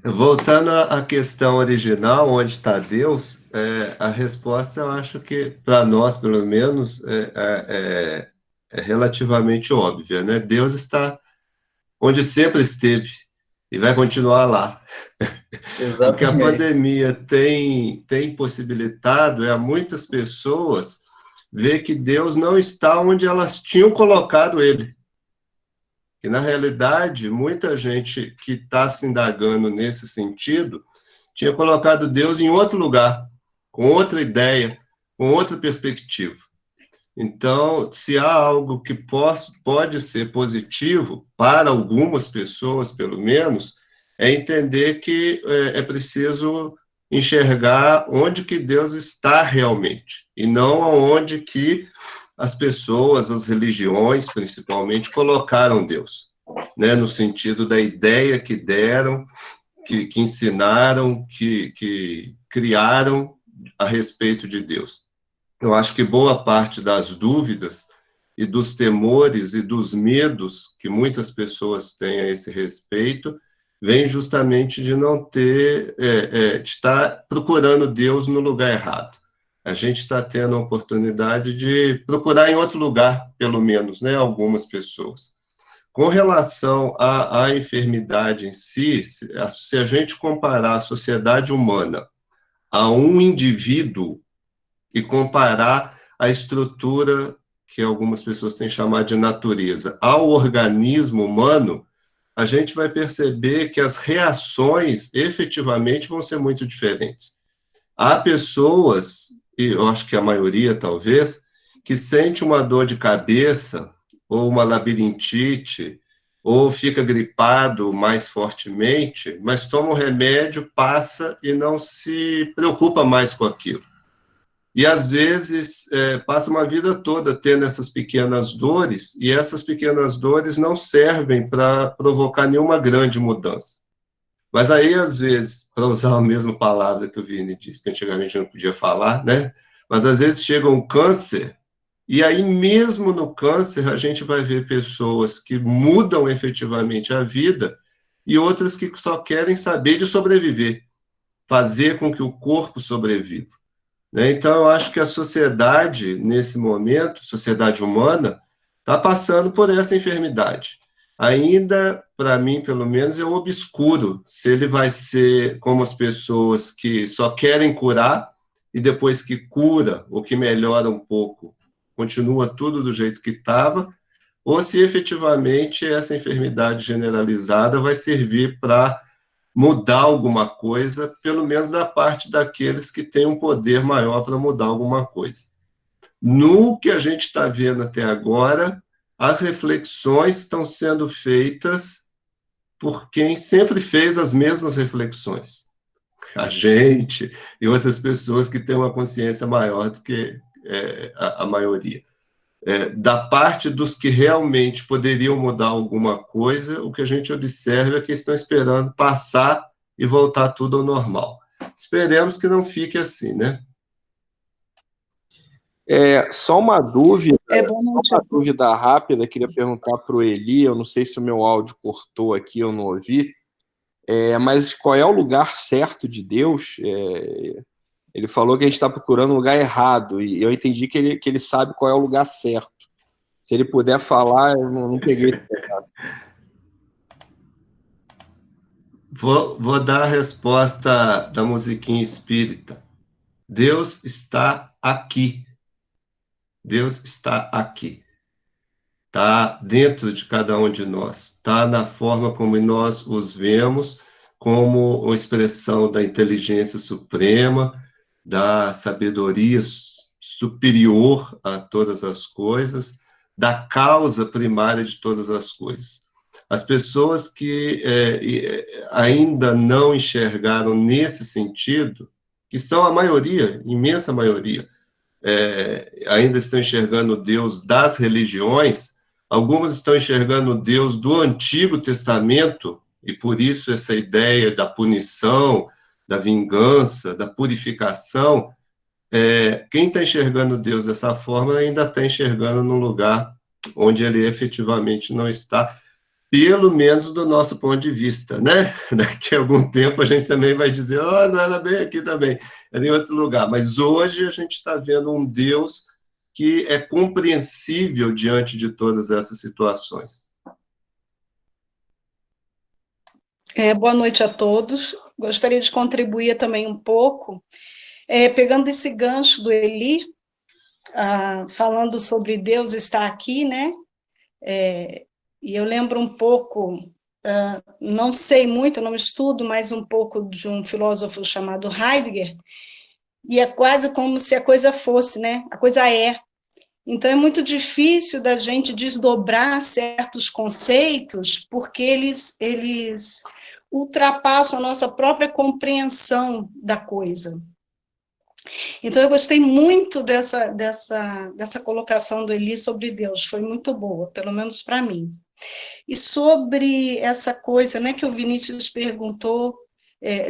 [SPEAKER 9] Voltando à questão original, onde está Deus, a resposta eu acho que, para nós, pelo menos, é relativamente óbvia, né? Deus está onde sempre esteve e vai continuar lá. O que a pandemia tem possibilitado a muitas pessoas ver que Deus não está onde elas tinham colocado ele. Que, na realidade, muita gente que está se indagando nesse sentido tinha colocado Deus em outro lugar, com outra ideia, com outra perspectiva. Então, se há algo que pode ser positivo para algumas pessoas, pelo menos, é entender que é preciso enxergar onde que Deus está realmente, e não aonde que as pessoas, as religiões, principalmente, colocaram Deus, né, no sentido da ideia que deram, que ensinaram, que criaram a respeito de Deus. Eu acho que boa parte das dúvidas e dos temores e dos medos que muitas pessoas têm a esse respeito vem justamente de não ter, de estar procurando Deus no lugar errado. A gente está tendo a oportunidade de procurar em outro lugar, pelo menos, né, algumas pessoas. Com relação à enfermidade em si, se a gente comparar a sociedade humana a um indivíduo e comparar a estrutura que algumas pessoas têm chamado de natureza ao organismo humano, a gente vai perceber que as reações efetivamente vão ser muito diferentes. Há pessoas, e eu acho que a maioria talvez, que sente uma dor de cabeça, ou uma labirintite, ou fica gripado mais fortemente, mas toma um remédio, passa e não se preocupa mais com aquilo. E, às vezes, passa uma vida toda tendo essas pequenas dores, e essas pequenas dores não servem para provocar nenhuma grande mudança. Mas aí, às vezes, para usar a mesma palavra que o Vini disse, que antigamente não podia falar, né? Mas, às vezes, chega um câncer, e aí, mesmo no câncer, a gente vai ver pessoas que mudam efetivamente a vida e outras que só querem saber de sobreviver, fazer com que o corpo sobreviva. Então, eu acho que a sociedade, nesse momento, sociedade humana, está passando por essa enfermidade. Ainda, para mim, pelo menos, é obscuro se ele vai ser como as pessoas que só querem curar e depois que cura, ou que melhora um pouco, continua tudo do jeito que estava, ou se efetivamente essa enfermidade generalizada vai servir para mudar alguma coisa, pelo menos da parte daqueles que têm um poder maior para mudar alguma coisa. No que a gente está vendo até agora, as reflexões estão sendo feitas por quem sempre fez as mesmas reflexões. A gente e outras pessoas que têm uma consciência maior do que a maioria. Da parte dos que realmente poderiam mudar alguma coisa, o que a gente observa é que estão esperando passar e voltar tudo ao normal. Esperemos que não fique assim, né?
[SPEAKER 5] Só uma dúvida, rápida, queria perguntar para o Eli, eu não sei se o meu áudio cortou aqui, eu não ouvi, mas qual é o lugar certo de Deus? Ele falou que a gente está procurando o lugar errado, e eu entendi que ele sabe qual é o lugar certo. Se ele puder falar, eu não peguei.
[SPEAKER 9] Vou dar a resposta da musiquinha espírita. Deus está aqui. Deus está aqui. Está dentro de cada um de nós. Está na forma como nós os vemos, como uma expressão da inteligência suprema, da sabedoria superior a todas as coisas, da causa primária de todas as coisas. As pessoas que ainda não enxergaram nesse sentido, que são a maioria, imensa maioria, ainda estão enxergando o Deus das religiões, algumas estão enxergando o Deus do Antigo Testamento, e por isso essa ideia da punição, da vingança, da purificação, quem está enxergando Deus dessa forma ainda está enxergando num lugar onde ele efetivamente não está, pelo menos do nosso ponto de vista, né? Daqui a algum tempo a gente também vai dizer, não era bem aqui também, era em outro lugar. Mas hoje a gente está vendo um Deus que é compreensível diante de todas essas situações.
[SPEAKER 10] Boa noite a todos. Gostaria de contribuir também um pouco, pegando esse gancho do Eli, falando sobre Deus está aqui, né? E eu lembro um pouco, não sei muito, não estudo, mas um pouco de um filósofo chamado Heidegger, e é quase como se a coisa fosse, né? A coisa é. Então é muito difícil da gente desdobrar certos conceitos, porque eles ultrapassam a nossa própria compreensão da coisa. Então eu gostei muito dessa colocação do Eli sobre Deus, foi muito boa, pelo menos para mim. E sobre essa coisa, né, que o Vinícius perguntou,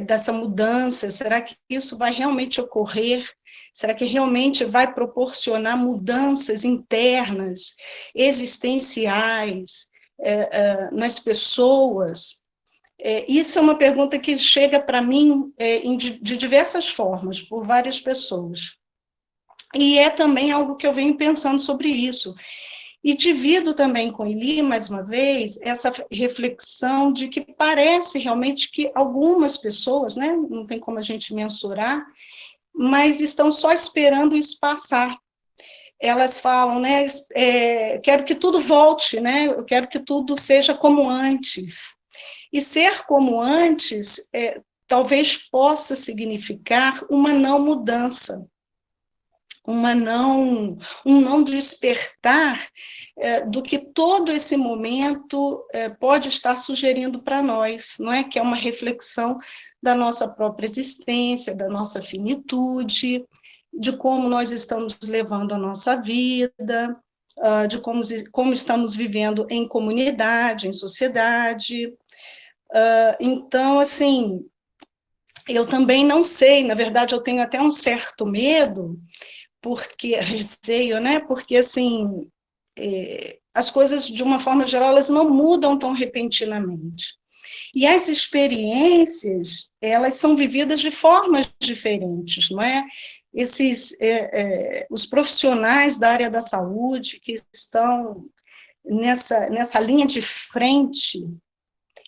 [SPEAKER 10] dessa mudança, será que isso vai realmente ocorrer? Será que realmente vai proporcionar mudanças internas, existenciais, nas pessoas? Isso é uma pergunta que chega para mim de diversas formas, por várias pessoas. E é também algo que eu venho pensando sobre isso. E divido também com Eli, mais uma vez, essa reflexão de que parece realmente que algumas pessoas, né, não tem como a gente mensurar, mas estão só esperando isso passar. Elas falam, né, quero que tudo volte, né, eu quero que tudo seja como antes. E ser como antes, talvez possa significar uma não mudança. um não despertar do que todo esse momento pode estar sugerindo para nós, não é? Que é uma reflexão da nossa própria existência, da nossa finitude, de como nós estamos levando a nossa vida, de como estamos vivendo em comunidade, em sociedade. Então, assim, eu também não sei, na verdade, eu tenho até um certo medo, porque receio, né? Porque assim, as coisas de uma forma geral elas não mudam tão repentinamente. E as experiências, elas são vividas de formas diferentes, não é? Os profissionais da área da saúde que estão nessa linha de frente,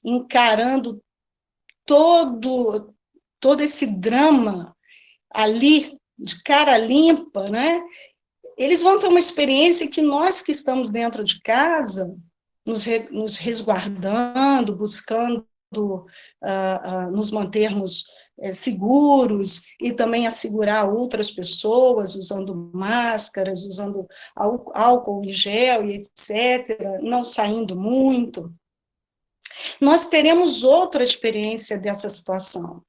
[SPEAKER 10] encarando todo esse drama ali, de cara limpa, né? Eles vão ter uma experiência que nós que estamos dentro de casa, nos resguardando, buscando nos mantermos seguros e também assegurar outras pessoas, usando máscaras, usando álcool em gel e etc., não saindo muito, nós teremos outra experiência dessa situação.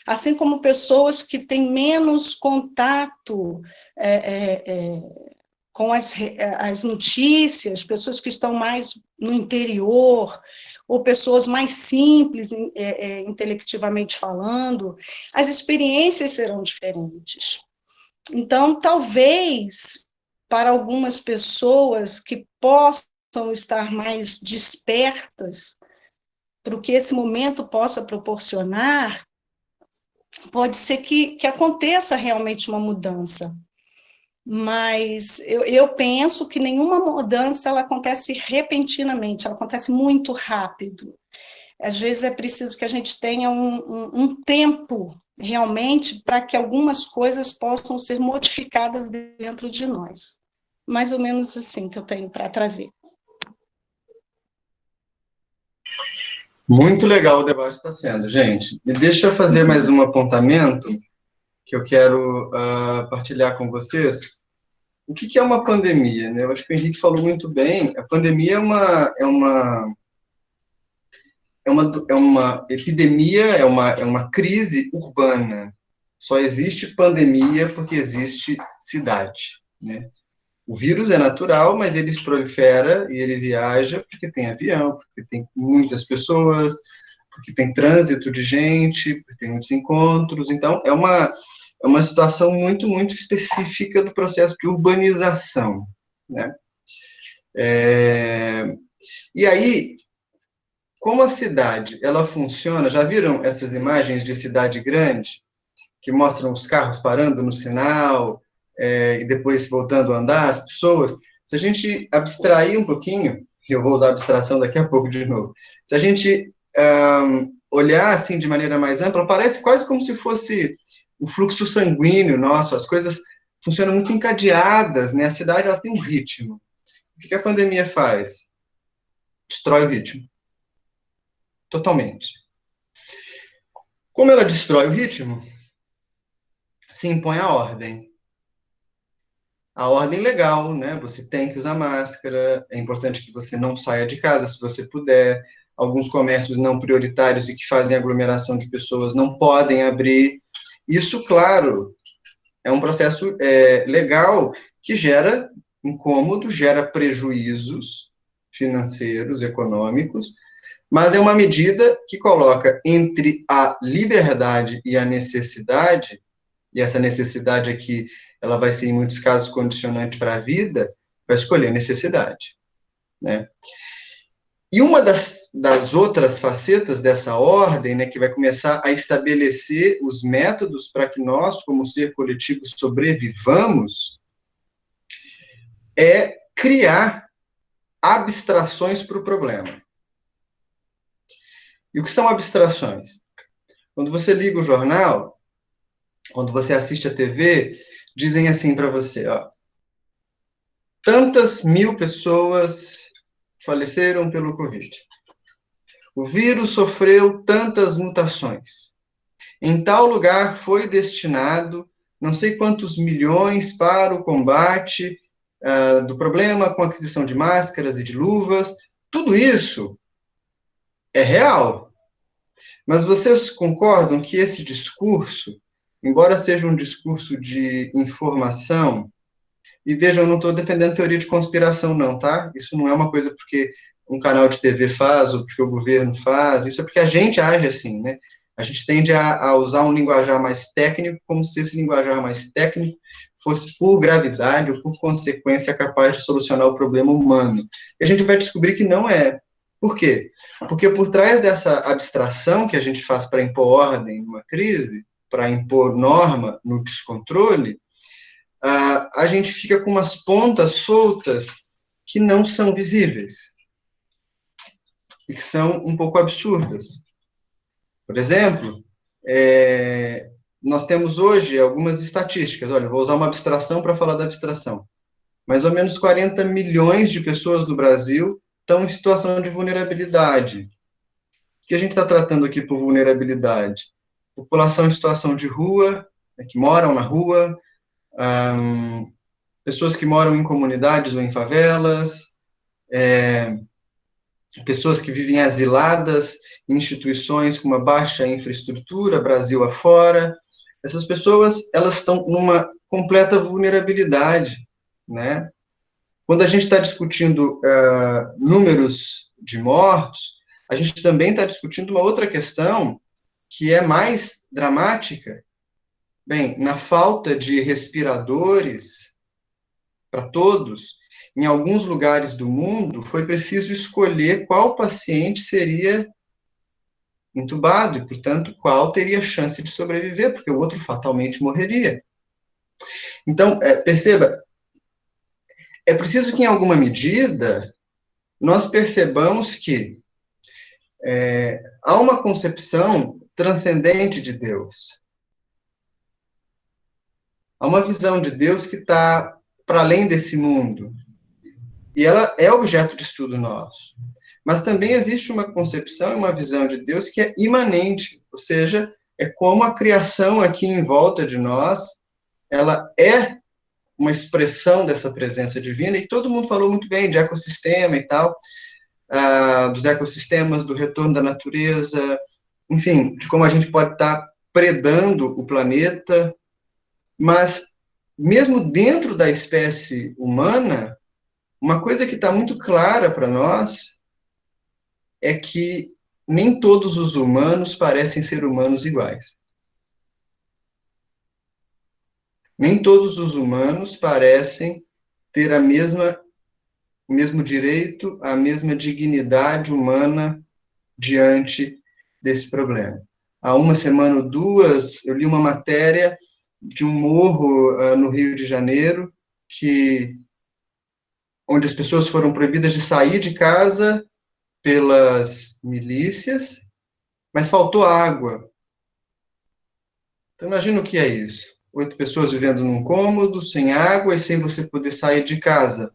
[SPEAKER 10] Assim como pessoas que têm menos contato com as notícias, pessoas que estão mais no interior, ou pessoas mais simples, intelectivamente falando, as experiências serão diferentes. Então, talvez, para algumas pessoas que possam estar mais despertas para o que esse momento possa proporcionar, pode ser que aconteça realmente uma mudança. Mas eu penso que nenhuma mudança ela acontece repentinamente, ela acontece muito rápido. Às vezes é preciso que a gente tenha um tempo, realmente, para que algumas coisas possam ser modificadas dentro de nós. Mais ou menos assim que eu tenho para trazer.
[SPEAKER 2] Muito legal o debate está sendo, gente. Me deixa eu fazer mais um apontamento que eu quero partilhar com vocês. O que é uma pandemia, né? Eu acho que o Henrique falou muito bem. A pandemia é uma epidemia, é uma crise urbana. Só existe pandemia porque existe cidade, né? O vírus é natural, mas ele prolifera e ele viaja porque tem avião, porque tem muitas pessoas, porque tem trânsito de gente, porque tem muitos encontros. Então, é uma situação muito, muito específica do processo de urbanização, né? E aí, como a cidade, ela funciona, já viram essas imagens de cidade grande, que mostram os carros parando no sinal, e depois voltando a andar, as pessoas? Se a gente abstrair um pouquinho, eu vou usar abstração daqui a pouco de novo, se a gente olhar assim de maneira mais ampla, parece quase como se fosse o fluxo sanguíneo nosso, as coisas funcionam muito encadeadas, né? A cidade ela tem um ritmo. O que a pandemia faz? Destrói o ritmo. Totalmente. Como ela destrói o ritmo, se impõe a ordem. A ordem legal, né? Você tem que usar máscara, é importante que você não saia de casa se você puder. Alguns comércios não prioritários e que fazem aglomeração de pessoas não podem abrir. Isso, claro, é um processo legal que gera incômodo, gera prejuízos financeiros, econômicos, mas é uma medida que coloca entre a liberdade e a necessidade, e essa necessidade aqui, ela vai ser, em muitos casos, condicionante para a vida, vai escolher a necessidade, né? E uma das outras facetas dessa ordem, né, que vai começar a estabelecer os métodos para que nós, como ser coletivo, sobrevivamos, é criar abstrações para o problema. E o que são abstrações? Quando você liga o jornal, quando você assiste a TV, dizem assim para você, ó, tantas mil pessoas faleceram pelo Covid. O vírus sofreu tantas mutações. Em tal lugar foi destinado não sei quantos milhões para o combate do problema com a aquisição de máscaras e de luvas. Tudo isso é real. Mas vocês concordam que esse discurso, embora seja um discurso de informação, e vejam, eu não estou defendendo teoria de conspiração, não, tá? Isso não é uma coisa porque um canal de TV faz, ou porque o governo faz, isso é porque a gente age assim, né? A gente tende a usar um linguajar mais técnico, como se esse linguajar mais técnico fosse por gravidade ou por consequência capaz de solucionar o problema humano. E a gente vai descobrir que não é. Por quê? Porque por trás dessa abstração que a gente faz para impor ordem numa crise, para impor norma no descontrole, a gente fica com umas pontas soltas que não são visíveis e que são um pouco absurdas. Por exemplo, nós temos hoje algumas estatísticas. Olha, vou usar uma abstração para falar da abstração. Mais ou menos 40 milhões de pessoas no Brasil estão em situação de vulnerabilidade. O que a gente está tratando aqui por vulnerabilidade? População em situação de rua, que moram na rua, pessoas que moram em comunidades ou em favelas, pessoas que vivem asiladas em instituições com uma baixa infraestrutura, Brasil afora. Essas pessoas, elas estão numa completa vulnerabilidade, né? Quando a gente está discutindo números de mortos, a gente também está discutindo uma outra questão que é mais dramática. Bem, na falta de respiradores para todos, em alguns lugares do mundo, foi preciso escolher qual paciente seria entubado e, portanto, qual teria chance de sobreviver, porque o outro fatalmente morreria. Então, perceba, é preciso que, em alguma medida, nós percebamos que há uma concepção transcendente de Deus. Há uma visão de Deus que está para além desse mundo. E ela é objeto de estudo nosso. Mas também existe uma concepção e uma visão de Deus que é imanente, ou seja, é como a criação aqui em volta de nós, ela é uma expressão dessa presença divina, e todo mundo falou muito bem de ecossistema e tal, dos ecossistemas, do retorno da natureza, enfim, de como a gente pode estar predando o planeta, mas mesmo dentro da espécie humana, uma coisa que está muito clara para nós é que nem todos os humanos parecem ser humanos iguais. Nem todos os humanos parecem ter o mesmo direito, a mesma dignidade humana diante desse problema. Há uma semana ou duas, eu li uma matéria de um morro no Rio de Janeiro, onde as pessoas foram proibidas de sair de casa pelas milícias, mas faltou água. Então, imagina o que é isso. 8 pessoas vivendo num cômodo, sem água e sem você poder sair de casa.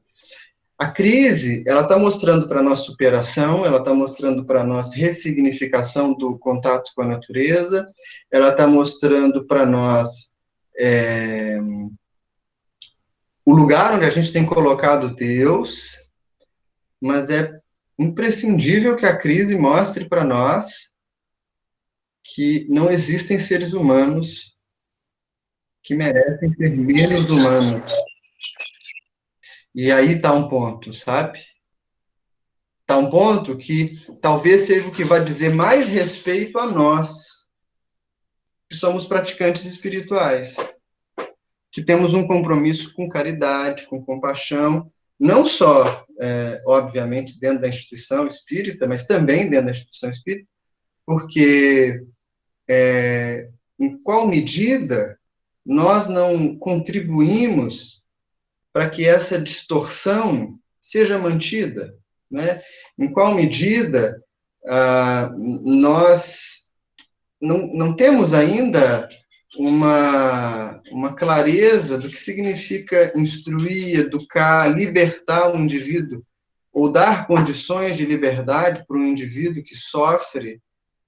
[SPEAKER 2] A crise, ela está mostrando para nós superação, ela está mostrando para nós ressignificação do contato com a natureza, ela está mostrando para nós o lugar onde a gente tem colocado Deus, mas é imprescindível que a crise mostre para nós que não existem seres humanos que merecem ser menos humanos. E aí está um ponto, sabe? Está um ponto que talvez seja o que vai dizer mais respeito a nós, que somos praticantes espirituais, que temos um compromisso com caridade, com compaixão, não só, obviamente, dentro da instituição espírita, mas também dentro da instituição espírita, porque em qual medida nós não contribuímos para que essa distorção seja mantida, né? Em qual medida nós não temos ainda uma clareza do que significa instruir, educar, libertar um indivíduo, ou dar condições de liberdade para um indivíduo que sofre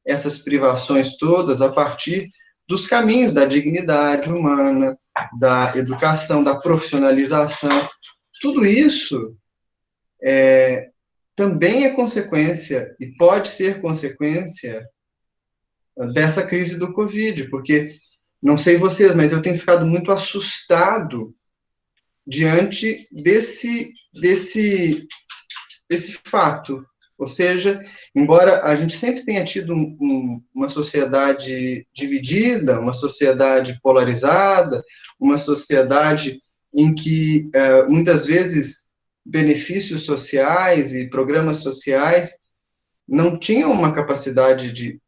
[SPEAKER 2] essas privações todas a partir dos caminhos da dignidade humana, da educação, da profissionalização. Tudo isso também é consequência, e pode ser consequência, dessa crise do Covid, porque, não sei vocês, mas eu tenho ficado muito assustado diante desse fato. Ou seja, embora a gente sempre tenha tido uma sociedade dividida, uma sociedade polarizada, uma sociedade em que, muitas vezes, benefícios sociais e programas sociais não tinham uma capacidade de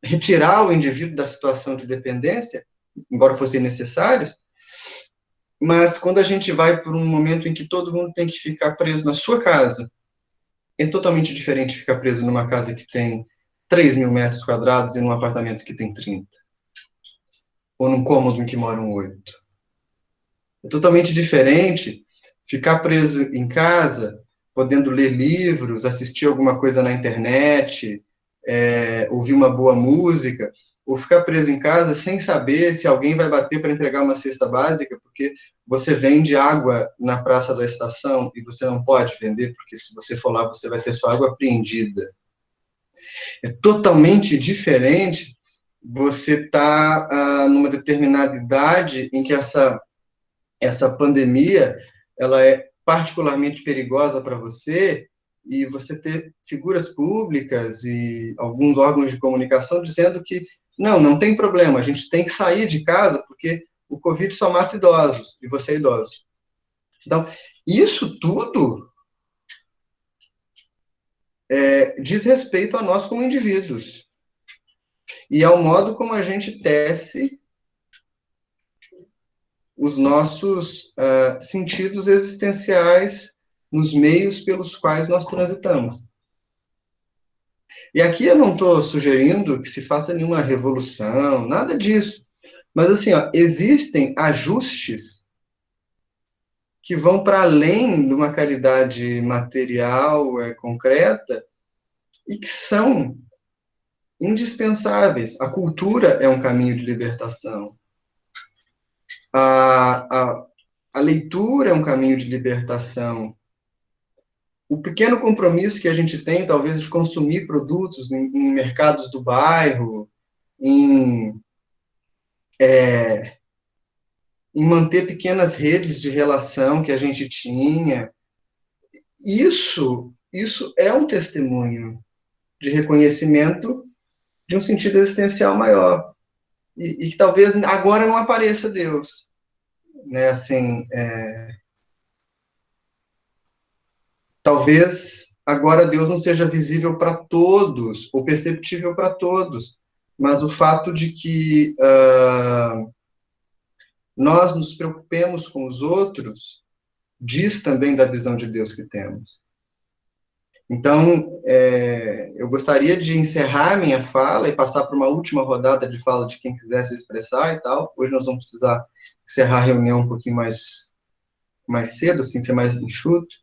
[SPEAKER 2] retirar o indivíduo da situação de dependência, embora fossem necessários, mas quando a gente vai para um momento em que todo mundo tem que ficar preso na sua casa, é totalmente diferente ficar preso numa casa que tem 3.000 metros quadrados e num apartamento que tem 30. Ou num cômodo em que moram 8. É totalmente diferente ficar preso em casa, podendo ler livros, assistir alguma coisa na internet, ouvir uma boa música, ou ficar preso em casa sem saber se alguém vai bater para entregar uma cesta básica, porque você vende água na praça da estação e você não pode vender, porque se você for lá, você vai ter sua água apreendida. É totalmente diferente você estar numa determinada idade em que essa pandemia ela é particularmente perigosa para você, e você ter figuras públicas e alguns órgãos de comunicação dizendo que não tem problema, a gente tem que sair de casa porque o Covid só mata idosos, e você é idoso. Então, isso tudo diz respeito a nós como indivíduos, e ao modo como a gente tece os nossos sentidos existenciais nos meios pelos quais nós transitamos. E aqui eu não estou sugerindo que se faça nenhuma revolução, nada disso. Mas, assim, existem ajustes que vão para além de uma qualidade material concreta e que são indispensáveis. A cultura é um caminho de libertação. A leitura é um caminho de libertação. O pequeno compromisso que a gente tem, talvez, de consumir produtos em mercados do bairro, em manter pequenas redes de relação que a gente tinha, isso é um testemunho de reconhecimento de um sentido existencial maior. E que talvez agora não apareça Deus. Né, assim, talvez agora Deus não seja visível para todos, ou perceptível para todos, mas o fato de que nós nos preocupemos com os outros diz também da visão de Deus que temos. Então, eu gostaria de encerrar minha fala e passar para uma última rodada de fala de quem quiser se expressar e tal. Hoje nós vamos precisar encerrar a reunião um pouquinho mais cedo, assim, ser mais enxuto.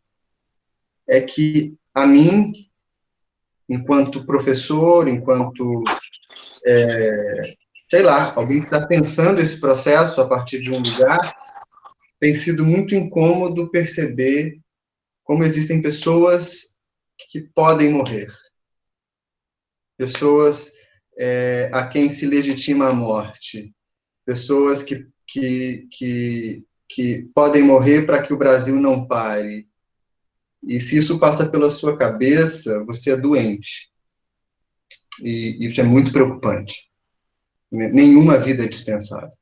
[SPEAKER 2] É que a mim, enquanto professor, enquanto, sei lá, alguém que está pensando esse processo a partir de um lugar, tem sido muito incômodo perceber como existem pessoas que podem morrer. Pessoas a quem se legitima a morte. Pessoas que podem morrer para que o Brasil não pare. E se isso passa pela sua cabeça, você é doente. E isso é muito preocupante. Nenhuma vida é dispensável.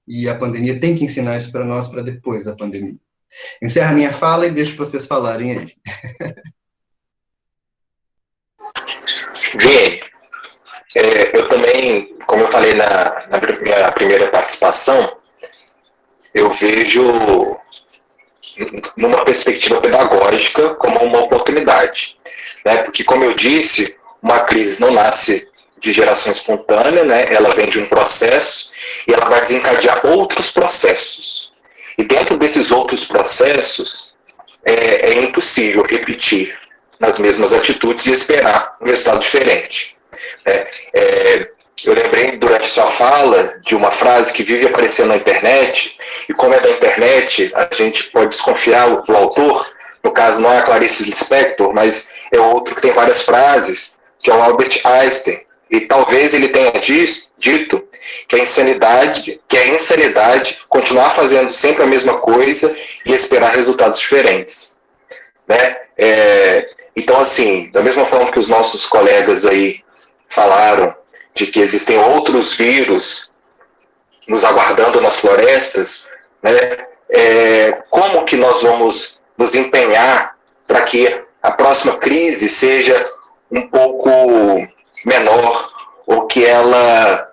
[SPEAKER 2] E a pandemia tem que ensinar isso para nós para depois da pandemia. Encerro a minha fala e deixo vocês falarem aí.
[SPEAKER 8] Vini, eu também, como eu falei na minha primeira participação, eu vejo numa perspectiva pedagógica como uma oportunidade, né? Porque, como eu disse, uma crise não nasce de geração espontânea, né? Ela vem de um processo e ela vai desencadear outros processos. E dentro desses outros processos, é impossível repetir nas mesmas atitudes e esperar um resultado diferente. Eu lembrei durante sua fala de uma frase que vive aparecendo na internet, e como é da internet, a gente pode desconfiar do autor. No caso, não é a Clarice Lispector, mas é outro que tem várias frases, que é o Albert Einstein. E talvez ele tenha dito que é insanidade continuar fazendo sempre a mesma coisa e esperar resultados diferentes, né? Então, assim, da mesma forma que os nossos colegas aí falaram de que existem outros vírus nos aguardando nas florestas, né? Como que nós vamos nos empenhar para que a próxima crise seja um pouco menor, ou que ela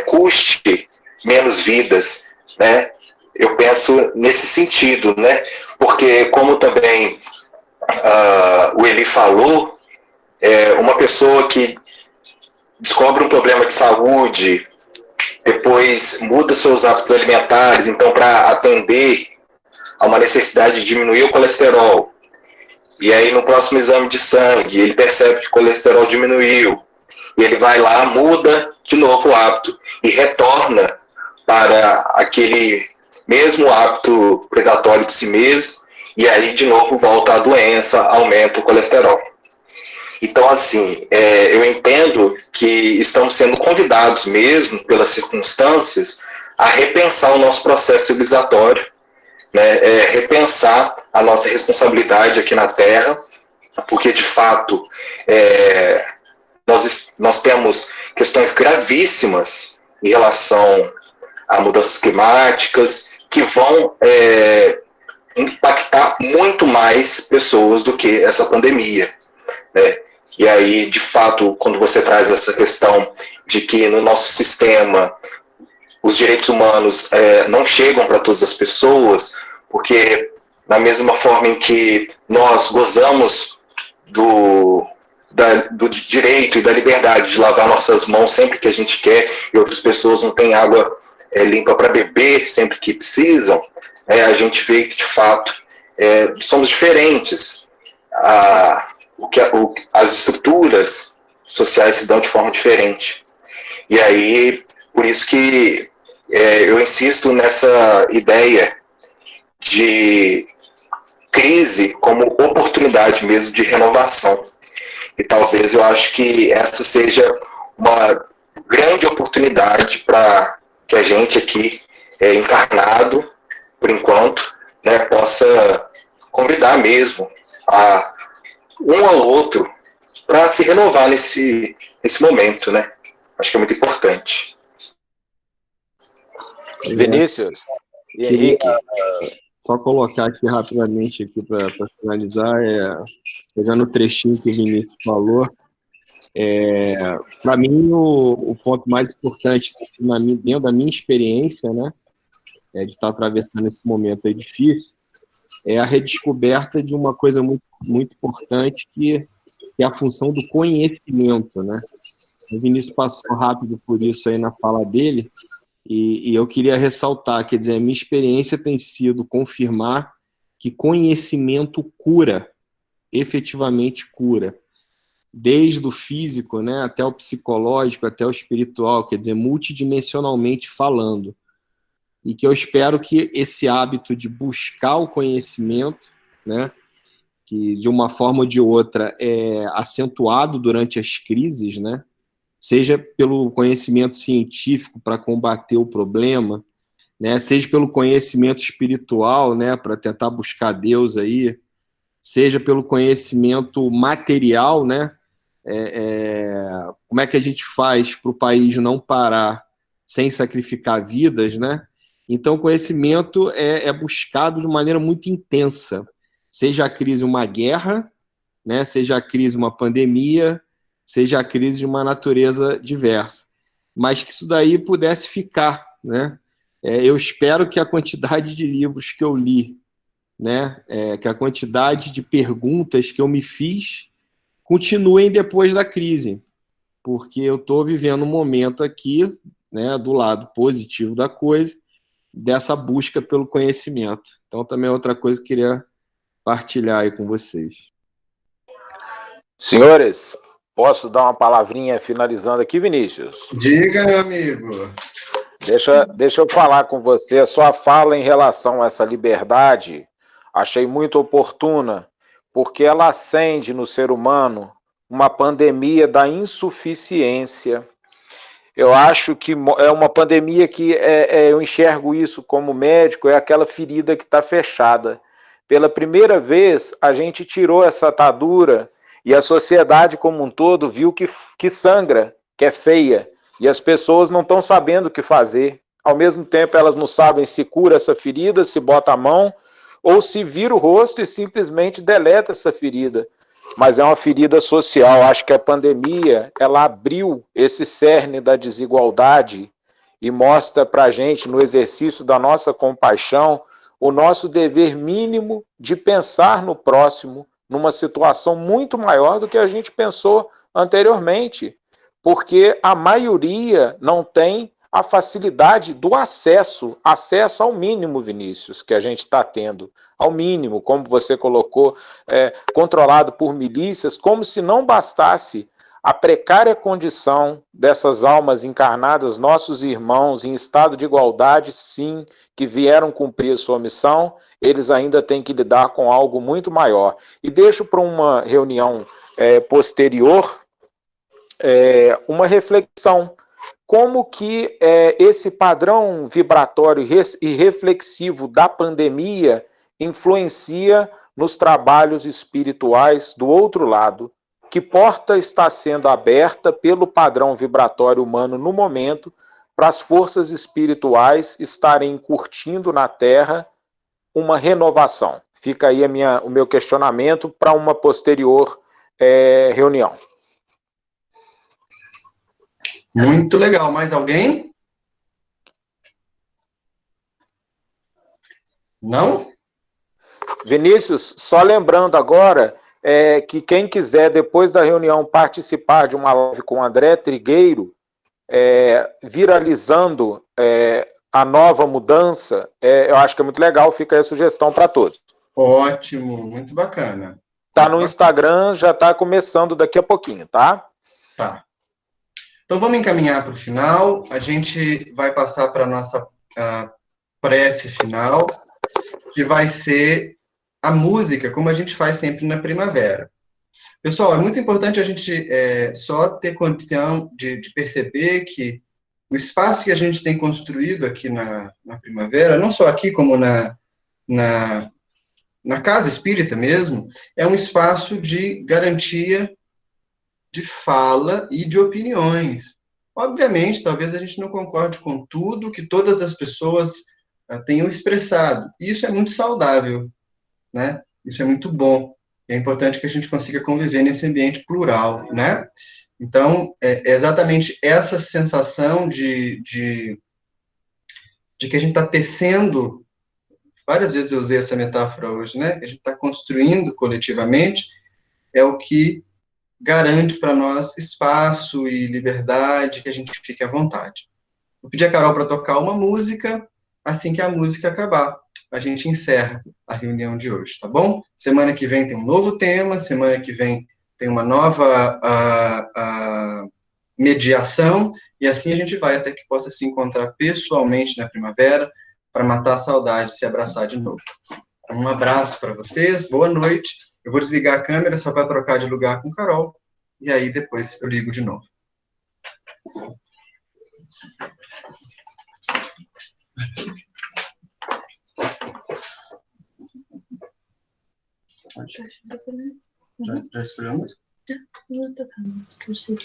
[SPEAKER 8] custe menos vidas, né? Eu penso nesse sentido, né? Porque, como também o Eli falou, uma pessoa que descobre um problema de saúde, depois muda seus hábitos alimentares, então, para atender a uma necessidade de diminuir o colesterol, e aí no próximo exame de sangue ele percebe que o colesterol diminuiu, e ele vai lá, muda de novo o hábito e retorna para aquele mesmo hábito predatório de si mesmo, e aí de novo volta a doença, aumenta o colesterol. Então, assim, eu entendo que estamos sendo convidados mesmo, pelas circunstâncias, a repensar o nosso processo civilizatório, né? Repensar a nossa responsabilidade aqui na Terra, porque, de fato, nós temos questões gravíssimas em relação a mudanças climáticas que vão impactar muito mais pessoas do que essa pandemia, né? E aí, de fato, quando você traz essa questão de que no nosso sistema os direitos humanos não chegam para todas as pessoas, porque da mesma forma em que nós gozamos do direito e da liberdade de lavar nossas mãos sempre que a gente quer, e outras pessoas não têm água limpa para beber sempre que precisam, a gente vê que, de fato, somos diferentes. As estruturas sociais se dão de forma diferente. E aí, por isso que eu insisto nessa ideia de crise como oportunidade mesmo de renovação. E talvez eu acho que essa seja uma grande oportunidade para que a gente aqui, encarnado, por enquanto, né, possa convidar mesmo a um ao outro para se renovar nesse momento, né? Acho que é muito importante.
[SPEAKER 4] Vinícius e Henrique.
[SPEAKER 5] Só colocar aqui rapidamente aqui para finalizar, pegando o trechinho que o Vinícius falou, para mim o ponto mais importante dentro da minha experiência, né, de estar atravessando esse momento aí difícil, é a redescoberta de uma coisa muito, muito importante, que é a função do conhecimento, né? O Vinícius passou rápido por isso aí na fala dele, e eu queria ressaltar, quer dizer, a minha experiência tem sido confirmar que conhecimento cura, efetivamente cura, desde o físico, né, até o psicológico, até o espiritual, quer dizer, multidimensionalmente falando. E que eu espero que esse hábito de buscar o conhecimento, né, que de uma forma ou de outra é acentuado durante as crises, né, seja pelo conhecimento científico para combater o problema, né, seja pelo conhecimento espiritual, né, para tentar buscar Deus aí, seja pelo conhecimento material, né, como é que a gente faz para o país não parar sem sacrificar vidas, né? Então, o conhecimento é buscado de maneira muito intensa, seja a crise uma guerra, né, seja a crise uma pandemia, seja a crise de uma natureza diversa, mas que isso daí pudesse ficar, né? Eu espero que a quantidade de livros que eu li, né, que a quantidade de perguntas que eu me fiz continuem depois da crise, porque eu estou vivendo um momento aqui, né, do lado positivo da coisa, dessa busca pelo conhecimento. Então, também é outra coisa que eu queria partilhar aí com vocês.
[SPEAKER 4] Senhores, Posso dar uma palavrinha finalizando aqui, Vinícius?
[SPEAKER 2] Diga, meu amigo.
[SPEAKER 4] Deixa eu falar com você. A sua fala em relação a essa liberdade, achei muito oportuna, porque ela acende no ser humano uma pandemia da insuficiência. Eu acho que é uma pandemia que eu enxergo isso como médico, é aquela ferida que está fechada. Pela primeira vez, a gente tirou essa atadura e a sociedade como um todo viu que sangra, que é feia, e as pessoas não estão sabendo o que fazer. Ao mesmo tempo, elas não sabem se cura essa ferida, se bota a mão, ou se vira o rosto e simplesmente deleta essa ferida. Mas é uma ferida social. Acho que a pandemia, ela abriu esse cerne da desigualdade e mostra para a gente, no exercício da nossa compaixão, o nosso dever mínimo de pensar no próximo, numa situação muito maior do que a gente pensou anteriormente, porque a maioria não tem a facilidade do acesso ao mínimo, Vinícius, que a gente está tendo, ao mínimo, como você colocou, controlado por milícias, como se não bastasse a precária condição dessas almas encarnadas, nossos irmãos em estado de igualdade, sim, que vieram cumprir a sua missão, eles ainda têm que lidar com algo muito maior. E deixo para uma reunião posterior uma reflexão. Como que esse padrão vibratório e reflexivo da pandemia influencia nos trabalhos espirituais do outro lado? Que porta está sendo aberta pelo padrão vibratório humano no momento para as forças espirituais estarem curtindo na Terra uma renovação? Fica aí o meu questionamento para uma posterior reunião.
[SPEAKER 2] Muito legal. Mais alguém? Não?
[SPEAKER 4] Vinícius, só lembrando agora que quem quiser, depois da reunião, participar de uma live com o André Trigueiro, viralizando a nova mudança, eu acho que é muito legal, fica aí a sugestão para todos.
[SPEAKER 2] Ótimo, muito bacana.
[SPEAKER 4] Está no Instagram, já está começando daqui a pouquinho, tá?
[SPEAKER 2] Tá. Então vamos encaminhar para o final, a gente vai passar para a nossa prece final, que vai ser a música, como a gente faz sempre na primavera. Pessoal, é muito importante a gente só ter condição de perceber que o espaço que a gente tem construído aqui na primavera, não só aqui como na casa espírita mesmo, é um espaço de garantia de fala e de opiniões. Obviamente, talvez a gente não concorde com tudo que todas as pessoas tenham expressado. E isso é muito saudável, né? Isso é muito bom. É importante que a gente consiga conviver nesse ambiente plural, né? Então, é exatamente essa sensação de que a gente está tecendo, várias vezes eu usei essa metáfora hoje, né? Que a gente está construindo coletivamente, é o que garante para nós espaço e liberdade, que a gente fique à vontade. Vou pedir a Carol para tocar uma música, assim que a música acabar, a gente encerra a reunião de hoje, tá bom? Semana que vem tem um novo tema, semana que vem tem uma nova mediação, e assim a gente vai até que possa se encontrar pessoalmente na primavera, para matar a saudade e se abraçar de novo. Um abraço para vocês, boa noite. Eu vou desligar a câmera só para trocar de lugar com Carol, e aí depois eu ligo de novo. Já escolheu a música?
[SPEAKER 1] Já, vou tocar a música, eu sei.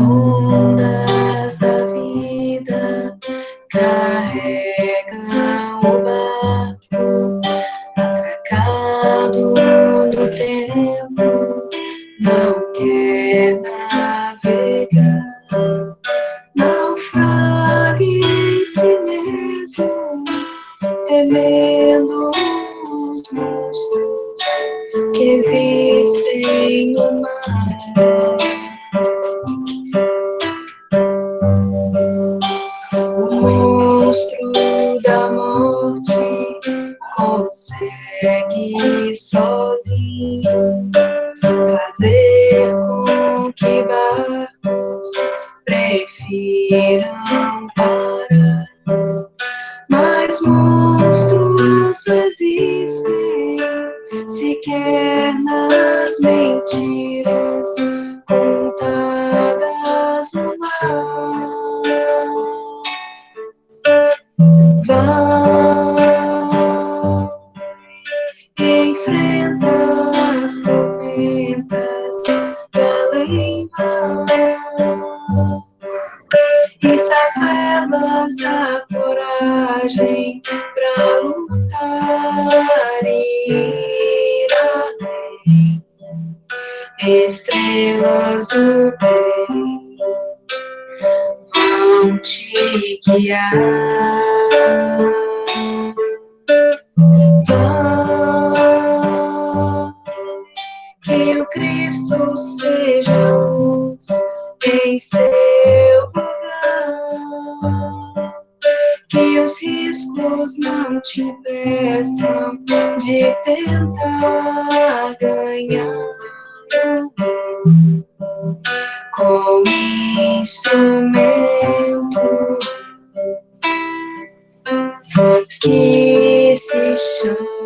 [SPEAKER 1] Ondas da vida carregam o barco. monstro da morte consegue sozinho fazer com que barcos prefiram parar. Mas monstros não existem sequer nas mentiras contadas no mar. Vai, enfrenta as tormentas além mar. Issa as velas da coragem pra lutar e ir além. Estrelas do bem vão te guiar. Vai, que o Cristo seja luz em seu lugar, que os riscos não te impeçam de tentar ganhar com instrumento que se chama